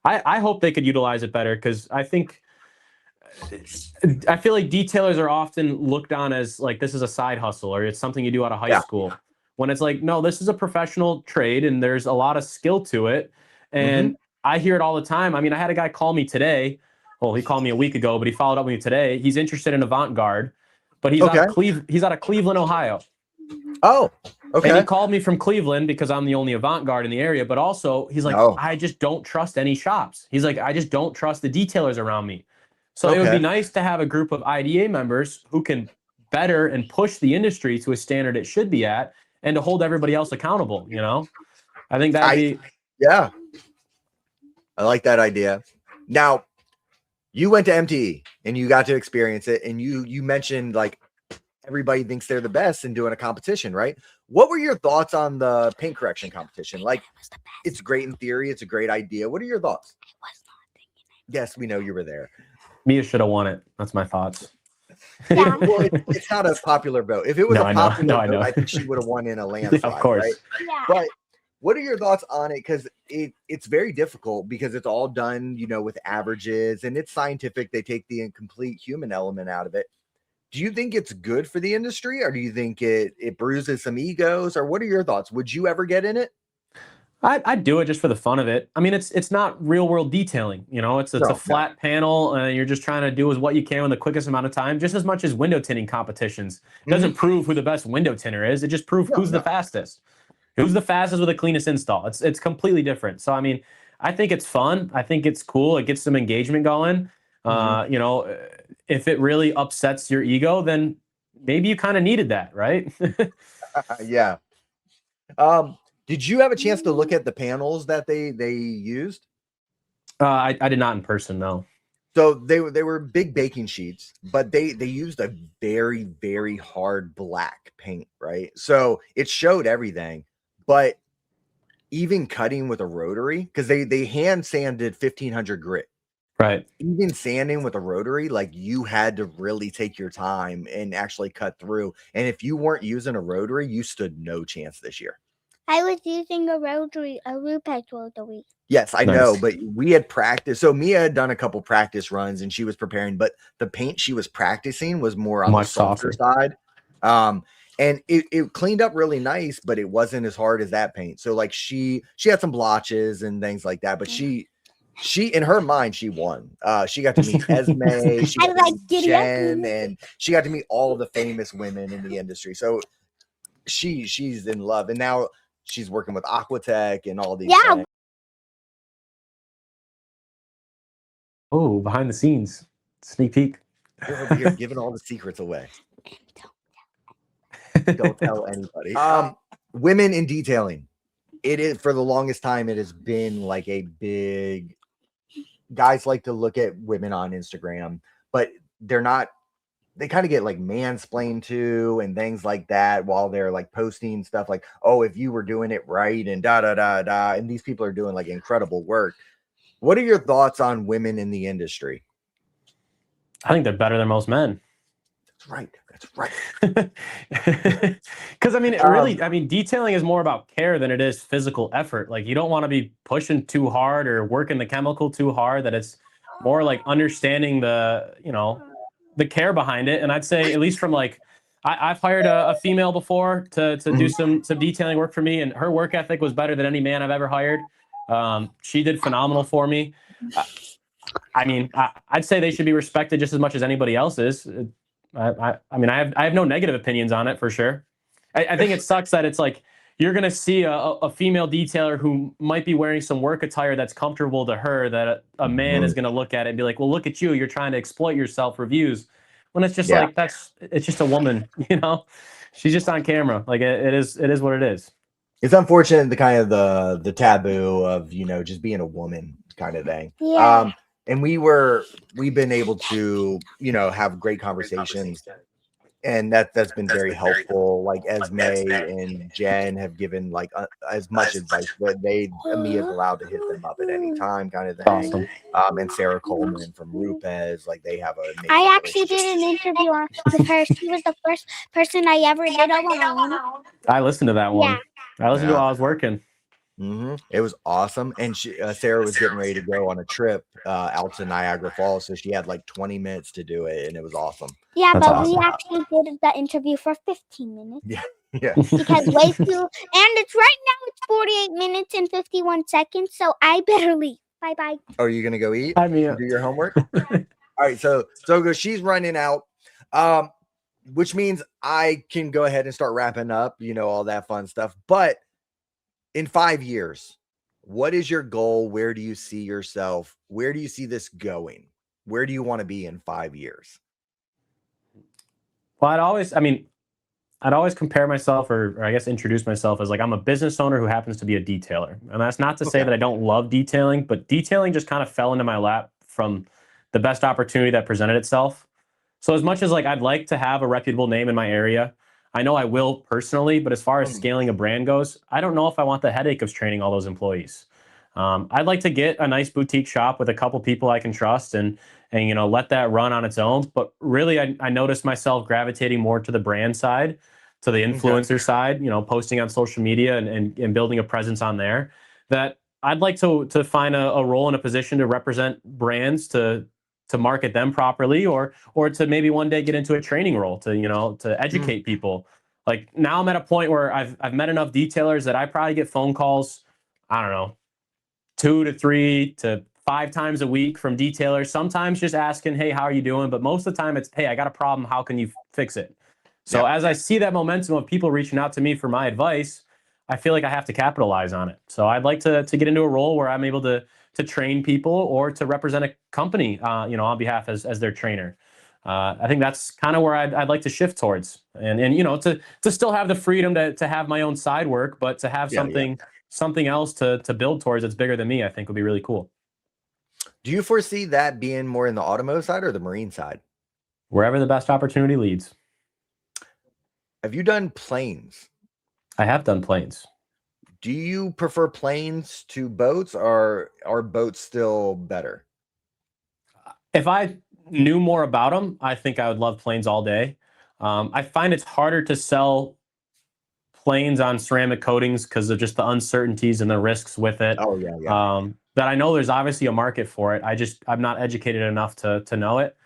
I hope they could utilize it better, because I think I feel like detailers are often looked on as like this is a side hustle or it's something you do out of high school. When it's like, no, this is a professional trade and there's a lot of skill to it. And I hear it all the time. I mean, I had a guy call me today. Well, he called me a week ago, but he followed up with me today. He's interested in Avant Guard, but he's out of Cleveland, Ohio. Oh, okay. And he called me from Cleveland because I'm the only Avant Guard in the area. But also, he's like, I just don't trust any shops. He's like, I just don't trust the detailers around me. So it would be nice to have a group of IDA members who can better and push the industry to a standard it should be at and to hold everybody else accountable, you know? I think that'd be... Yeah. I like that idea. Now, you went to MTE and you got to experience it. And you mentioned like everybody thinks they're the best in doing a competition, right? What were your thoughts on the paint correction competition? Like, it's great in theory. It's a great idea. What are your thoughts? Yes, we know you were there. Mia should have won it. That's my thoughts. Yeah. Well, it's not a popular vote. If it was a popular vote, I think she would have won in a landslide. Of course. Right? Yeah. But what are your thoughts on it? Because it's very difficult because it's all done, you know, with averages and it's scientific. They take the incomplete human element out of it. Do you think it's good for the industry or do you think it bruises some egos or what are your thoughts? Would you ever get in it? I'd do it just for the fun of it. I mean, it's not real world detailing, you know, it's a flat panel and you're just trying to do what you can in the quickest amount of time, just as much as window tinting competitions. It doesn't prove who the best window tinter is. It just proves who's the fastest. Who's the fastest with the cleanest install. It's completely different. So, I mean, I think it's fun. I think it's cool. It gets some engagement going. You know, if it really upsets your ego, then maybe you kind of needed that, right? Yeah. Did you have a chance to look at the panels that they used? I did not in person, no. So they were big baking sheets, but they used a very, very hard black paint, right? So it showed everything, but even cutting with a rotary, because they hand sanded 1500 grit. Right. Even sanding with a rotary, like you had to really take your time and actually cut through. And if you weren't using a rotary, you stood no chance this year. I was using a rotary, a Rupex rotary. Yes, I know, but we had practiced. So Mia had done a couple practice runs and she was preparing, but the paint she was practicing was more on the softer side. And it cleaned up really nice, but it wasn't as hard as that paint. So like she had some blotches and things like that, but she in her mind, she won. She got to meet Esme, she got to meet Jen, and she got to meet all of the famous women in the industry. So she's in love, and now she's working with Aquatech and all these things. Oh, behind the scenes. Sneak peek. You're over here giving all the secrets away. Don't tell anybody. Women in detailing. It is, for the longest time, it has been like a big... Guys like to look at women on Instagram, but they're not... They kind of get like mansplained to and things like that while they're like posting stuff like, oh, if you were doing it right and da da da da. And these people are doing like incredible work. What are your thoughts on women in the industry? I think they're better than most men. That's right. That's right. Because I mean, I mean, detailing is more about care than it is physical effort. Like you don't want to be pushing too hard or working the chemical too hard. That it's more like understanding the, you know, the care behind it. And I'd say at least from like, I've hired a female before to do some detailing work for me, and her work ethic was better than any man I've ever hired. She did phenomenal for me. I mean, I'd say they should be respected just as much as anybody else is. I mean, I have no negative opinions on it for sure. I think it sucks that it's like you're going to see a female detailer who might be wearing some work attire that's comfortable to her that a man is going to look at it and be like, well, look at you. You're trying to exploit yourself reviews. When it's just like, it's just a woman, you know, she's just on camera. Like it is what it is. It's unfortunate, the kind of the taboo of, you know, just being a woman kind of thing. Yeah. And we've been able to, you know, have great conversations, and that's been very helpful. Like Esme and Jen have given like as much advice that Mia's allowed to hit them up at any time, kind of thing. Awesome. And Sarah Coleman from Rupes, like they have a... I actually did an interview with her. She was the first person I ever did alone. I listened to that one. Yeah. I listened to it while I was working. It was awesome. And Sarah was getting ready to go on a trip out to Niagara Falls. So she had like 20 minutes to do it. And it was awesome. Yeah, That's but awesome. we actually did the interview for 15 minutes. Yeah. Yeah. Because way too, and it's right now it's 48 minutes and 51 seconds. So I better leave. Bye bye. Are you going to go eat? I mean, Do your homework? All right. So she's running out. Which means I can go ahead and start wrapping up, all that fun stuff. But in 5 years, what is your goal? Where do you see yourself? Where do you see this going? Where do you want to be in 5 years? well, I'd always compare myself or I guess introduce myself as like I'm a business owner who happens to be a detailer. And that's not to say that I don't love detailing, but detailing just kind of fell into my lap from the best opportunity that presented itself. So as much as like I'd like to have a reputable name in my area, I know I will personally, but as far as scaling a brand goes, I don't know if I want the headache of training all those employees. I'd like to get a nice boutique shop with a couple people I can trust and let that run on its own. But really, I noticed myself gravitating more to the brand side, to the influencer side, posting on social media and building a presence on there. That I'd like to find a role and a position to represent brands to market them properly, or to maybe one day get into a training role to educate people. Like now I'm at a point where I've met enough detailers that I probably get phone calls, I don't know, 2 to 3 to 5 times a week from detailers, sometimes just asking, hey, how are you doing? But most of the time it's, hey, I got a problem. How can you fix it? So as I see that momentum of people reaching out to me for my advice, I feel like I have to capitalize on it. So I'd like to get into a role where I'm able to train people or to represent a company, on behalf as their trainer. I think that's kind of where I'd like to shift towards, and to still have the freedom to have my own side work, but to have something else to build towards that's bigger than me, I think would be really cool. Do you foresee that being more in the automotive side or the marine side? Wherever the best opportunity leads. Have you done planes? I have done planes. Do you prefer planes to boats, or are boats still better? If I knew more about them, I think I would love planes all day. I find it's harder to sell planes on ceramic coatings because of just the uncertainties and the risks with it. Oh, yeah. That I know there's obviously a market for it. I'm not educated enough to know it.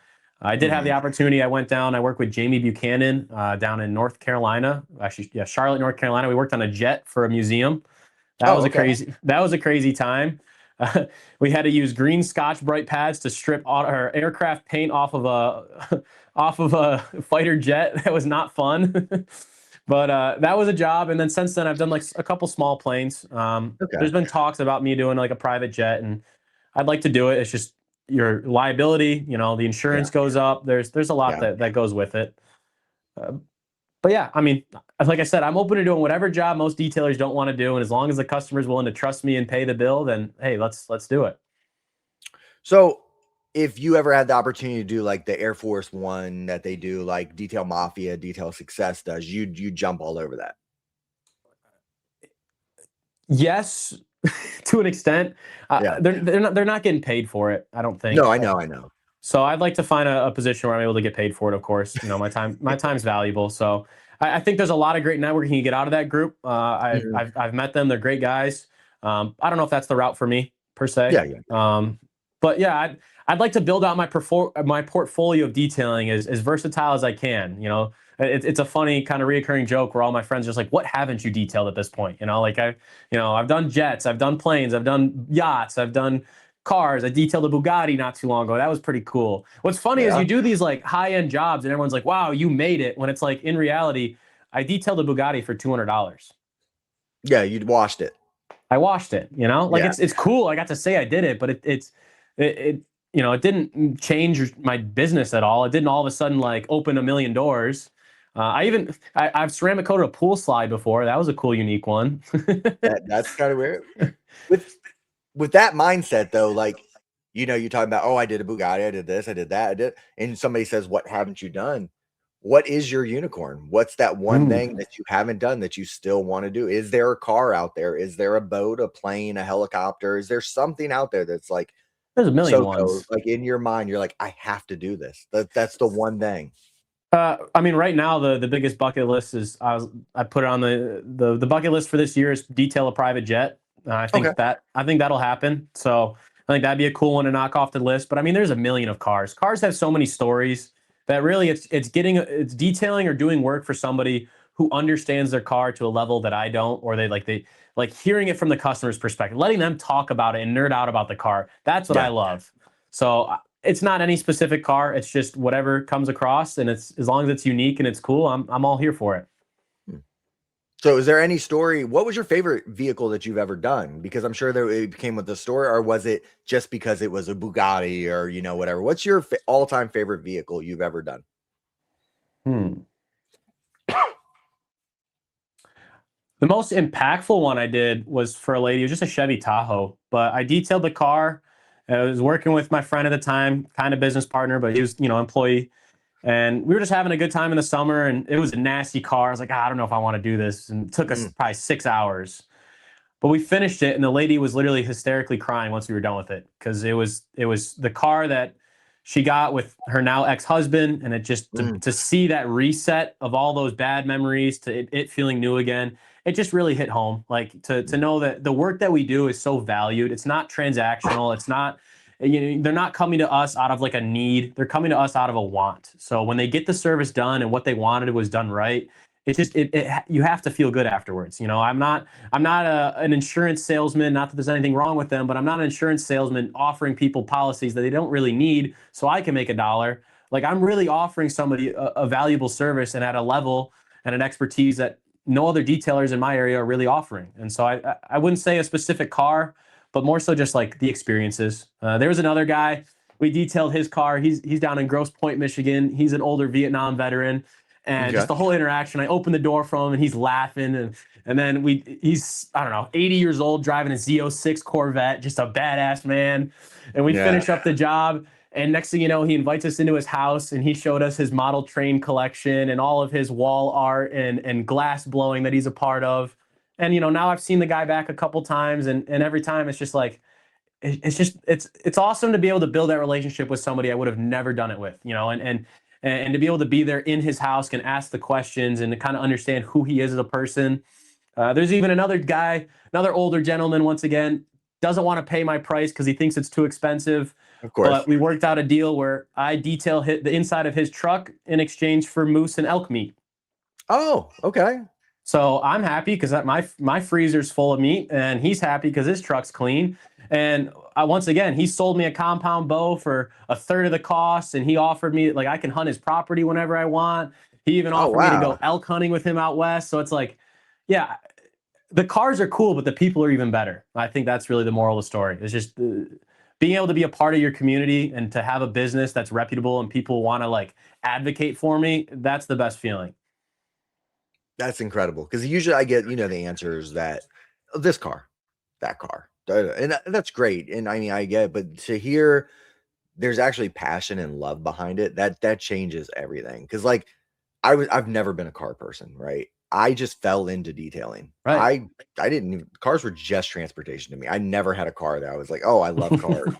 I did have the opportunity. I went down. I worked with Jamie Buchanan down in North Carolina. Actually, yeah, Charlotte, North Carolina. We worked on a jet for a museum. That was a crazy time. We had to use green Scotch Brite pads to strip our aircraft paint off of a fighter jet. That was not fun. But that was a job. And then since then, I've done like a couple small planes. There's been talks about me doing like a private jet, and I'd like to do it. It's just your liability, the insurance goes up. There's a lot that goes with it. But yeah, I mean, like I said, I'm open to doing whatever job most detailers don't want to do, and as long as the customer's willing to trust me and pay the bill, then hey, let's do it. So, if you ever had the opportunity to do like the Air Force One that they do, like Detail Mafia, Detail Success does, you jump all over that. Yes, to an extent. They're not getting paid for it, I don't think. No, I know. So I'd like to find a position where I'm able to get paid for it. Of course, my time's valuable. So I think there's a lot of great networking you get out of that group. I've met them; they're great guys. I don't know if that's the route for me per se. But yeah, I'd like to build out my portfolio of detailing as versatile as I can. It's a funny kind of reoccurring joke where all my friends are just like, "What haven't you detailed at this point?" I've done jets, I've done planes, I've done yachts, I've done cars. I detailed a Bugatti not too long ago. That was pretty cool. What's funny is you do these like high-end jobs and everyone's like, wow, you made it. When it's like, in reality, I detailed a Bugatti for $200. Yeah, you'd washed it. I washed it, it's cool. I got to say I did it, but it didn't change my business at all. It didn't all of a sudden like open a million doors. I've ceramic coated a pool slide before. That was a cool, unique one. That's kind of weird. With that mindset though, like, you're talking about, oh, I did a Bugatti, I did this, I did that, I did, and somebody says, what haven't you done? What is your unicorn? What's that one thing that you haven't done that you still want to do? Is there a car out there? Is there a boat, a plane, a helicopter? Is there something out there that's like, there's a million ones. Like in your mind, you're like, I have to do this. That's the one thing. Right now the biggest bucket list is I put it on the bucket list for this year is detail a private jet. I think Okay. that'll happen. So I think that'd be a cool one to knock off the list. But I mean, there's a million of cars. Cars have so many stories that really it's detailing or doing work for somebody who understands their car to a level that I don't, or they like hearing it from the customer's perspective, letting them talk about it and nerd out about the car. That's what I Yeah. love. So it's not any specific car. It's just whatever comes across, and it's as long as it's unique and it's cool, I'm all here for it. So is there any story? What was your favorite vehicle that you've ever done? Because I'm sure that it came with the story, or was it just because it was a Bugatti or, whatever? What's your all-time favorite vehicle you've ever done? Hmm. The most impactful one I did was for a lady. It was just a Chevy Tahoe, but I detailed the car. I was working with my friend at the time, kind of business partner, but he was, employee. And we were just having a good time in the summer, and it was a nasty car. I was like, I don't know if I want to do this. And it took us probably 6 hours. But we finished it, and the lady was literally hysterically crying once we were done with it, because it was the car that she got with her now ex-husband, and it just to see that reset of all those bad memories to it feeling new again, it just really hit home. Like to know that the work that we do is so valued. It's not transactional. It's not, they're not coming to us out of like a need. They're coming to us out of a want. So when they get the service done and what they wanted was done right, it's just you have to feel good afterwards. I'm not an insurance salesman. Not that there's anything wrong with them, but I'm not an insurance salesman offering people policies that they don't really need so I can make a dollar. Like I'm really offering somebody a valuable service and at a level and an expertise that no other detailers in my area are really offering. And so I wouldn't say a specific car, but more so just like the experiences. There was another guy, we detailed his car. He's down in Grosse Pointe, Michigan. He's an older Vietnam veteran. And just the whole interaction, I opened the door for him and he's laughing. And then he's, I don't know, 80 years old, driving a Z06 Corvette, just a badass man. And we finish up the job. And next thing you know, he invites us into his house and he showed us his model train collection and all of his wall art and glass blowing that he's a part of. And, now I've seen the guy back a couple times and every time it's just like, it's awesome to be able to build that relationship with somebody I would have never done it with, and to be able to be there in his house, can ask the questions and to kind of understand who he is as a person. There's even another guy, another older gentleman, once again, doesn't want to pay my price because he thinks it's too expensive. Of course. But we worked out a deal where I detail the inside of his truck in exchange for moose and elk meat. Oh, okay. So I'm happy because my freezer's full of meat, and he's happy because his truck's clean. And once again, he sold me a compound bow for a third of the cost, and he offered me, like, I can hunt his property whenever I want. He even offered me to go elk hunting with him out west. So it's like, yeah, the cars are cool, but the people are even better. I think that's really the moral of the story. It's just being able to be a part of your community and to have a business that's reputable and people want to like advocate for me. That's the best feeling. That's incredible, because usually I get, the answers that this car, that car, and that's great. And I mean, I get it, but to hear there's actually passion and love behind it, that changes everything. Because like I've never been a car person, right? I just fell into detailing. Right. I didn't even, cars were just transportation to me. I never had a car that I was like, oh, I love cars,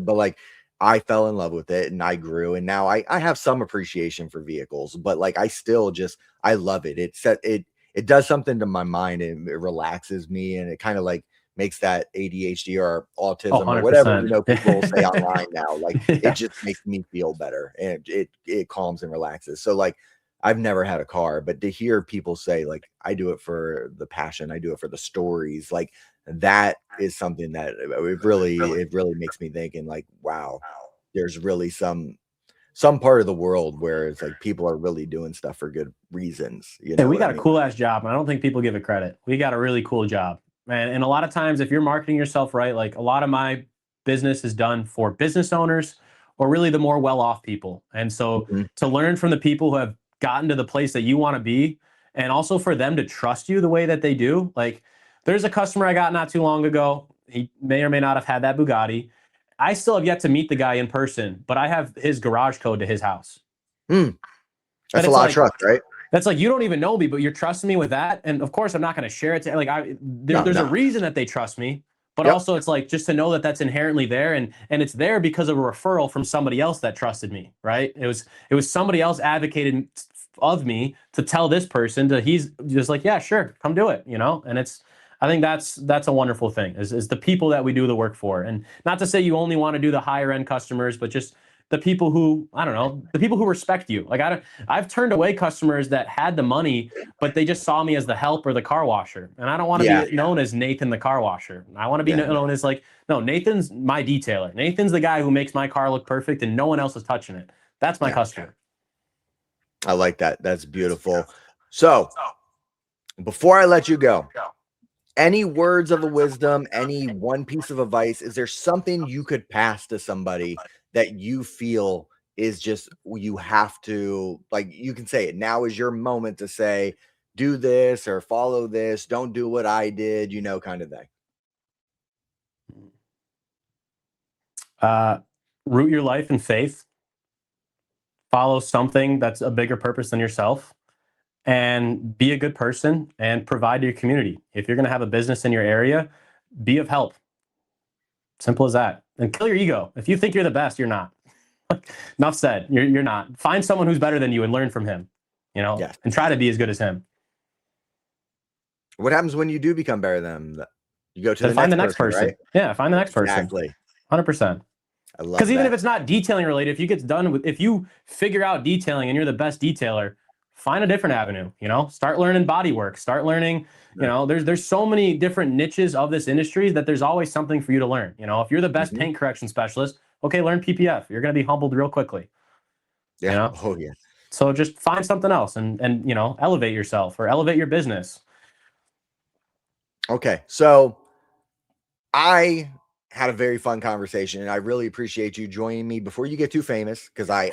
but like I fell in love with it and I grew, and now I have some appreciation for vehicles, but like I still just, I love it. It does something to my mind, and it relaxes me, and it kind of like makes that ADHD or autism or whatever, people say online now, like it just makes me feel better, and it calms and relaxes. So like I've never had a car, but to hear people say like, I do it for the passion, I do it for the stories, like that is something that it really makes me think, and like, wow, there's really some part of the world where it's like people are really doing stuff for good reasons. Hey, we got a cool ass job, and I don't think people give it credit. We got a really cool job, man. And a lot of times, if you're marketing yourself right, like a lot of my business is done for business owners or really the more well-off people. And so to learn from the people who have gotten to the place that you want to be, and also for them to trust you the way that they do. Like there's a customer I got not too long ago. He may or may not have had that Bugatti. I still have yet to meet the guy in person, but I have his garage code to his house. That's a lot of trust, right? That's like, you don't even know me, but you're trusting me with that. And of course, I'm not going to share it to like, there's a reason that they trust me, but also it's like, just to know that that's inherently there. And it's there because of a referral from somebody else that trusted me, right? It was somebody else advocated of me to tell this person he's just like, yeah, sure, come do it, And I think that's a wonderful thing is the people that we do the work for. And not to say you only want to do the higher end customers, but just the people who, I don't know, the people who respect you. Like I've turned away customers that had the money, but they just saw me as the help or the car washer. And I don't want to be known as Nathan the car washer. I want to be known as like, no, Nathan's my detailer. Nathan's the guy who makes my car look perfect and no one else is touching it. That's my customer. I like that. That's beautiful. So before I let you go, any words of wisdom, any one piece of advice, is there something you could pass to somebody that you feel is just, you have to, like, you can say it now is your moment to say, do this or follow this, don't do what I did, you know, kind of thing. Root your life in faith, follow something that's a bigger purpose than yourself, and be a good person and provide to your community. If you're going to have a business in your area, be of help. Simple as that. And kill your ego. If you think you're the best, you're not. Enough said. You're not. Find someone who's better than you and learn from him, you know, and try to be as good as him. What happens when you do become better than them? You go to find the next person. Right? Yeah, find the next person. Exactly. 100%. I love because even if it's not detailing related, if you figure out detailing and you're the best detailer, find a different avenue, you know, start learning body work, start learning, you know, there's so many different niches of this industry that there's always something for you to learn. You know, if you're the best paint correction specialist, okay, learn PPF. You're going to be humbled real quickly. Yeah. You know? Oh yeah. So just find something else and, you know, elevate yourself or elevate your business. Okay. So I had a very fun conversation and I really appreciate you joining me before you get too famous, because I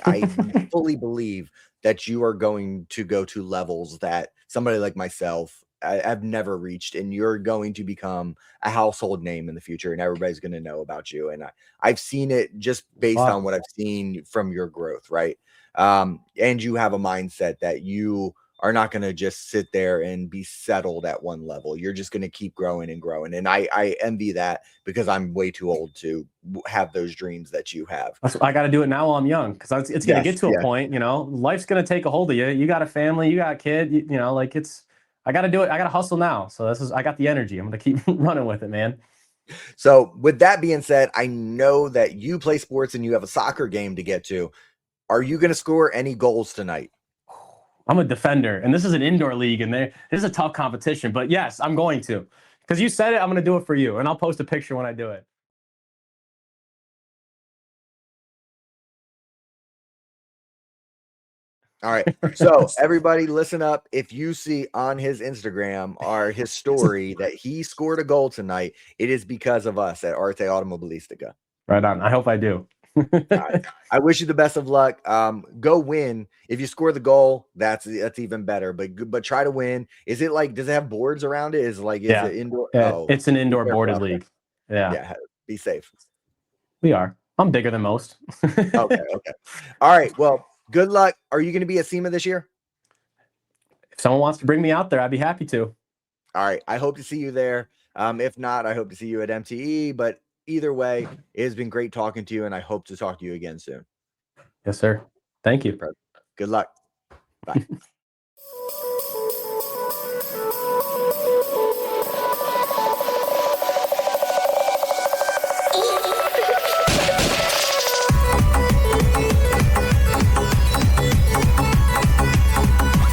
fully believe that you are going to go to levels that somebody like myself I've never reached, and you're going to become a household name in the future and everybody's going to know about you. And I've seen it just based on what I've seen from your growth. Right. And you have a mindset that you are not going to just sit there and be settled at one level. You're just going to keep growing and growing. And I envy that, because I'm way too old to have those dreams that you have. I got to do it now while I'm young, because it's going to get to a point, you know, life's going to take a hold of you. You got a family, you got a kid, you know, like I got to do it. I got to hustle now. So I got the energy. I'm going to keep running with it, man. So with that being said, I know that you play sports and you have a soccer game to get to. Are you going to score any goals tonight? I'm a defender, and this is an indoor league, and this is a tough competition. But yes, I'm going to, because you said it. I'm going to do it for you, and I'll post a picture when I do it. All right. So everybody listen up. If you see on his Instagram or his story that he scored a goal tonight, it is because of us at Arte Automobilistica. Right on. I hope I do. Right. I wish you the best of luck. Go win. If you score the goal, that's even better. But try to win. Is it like, does it have boards around it? Is it indoor? Yeah, it's an indoor boarded league. Yeah. Be safe. We are. I'm bigger than most. Okay. All right. Well, good luck. Are you going to be at SEMA this year? If someone wants to bring me out there, I'd be happy to. All right. I hope to see you there. If not, I hope to see you at MTE. But either way, it has been great talking to you, and I hope to talk to you again soon. Yes, sir. Thank you. Good luck. Bye.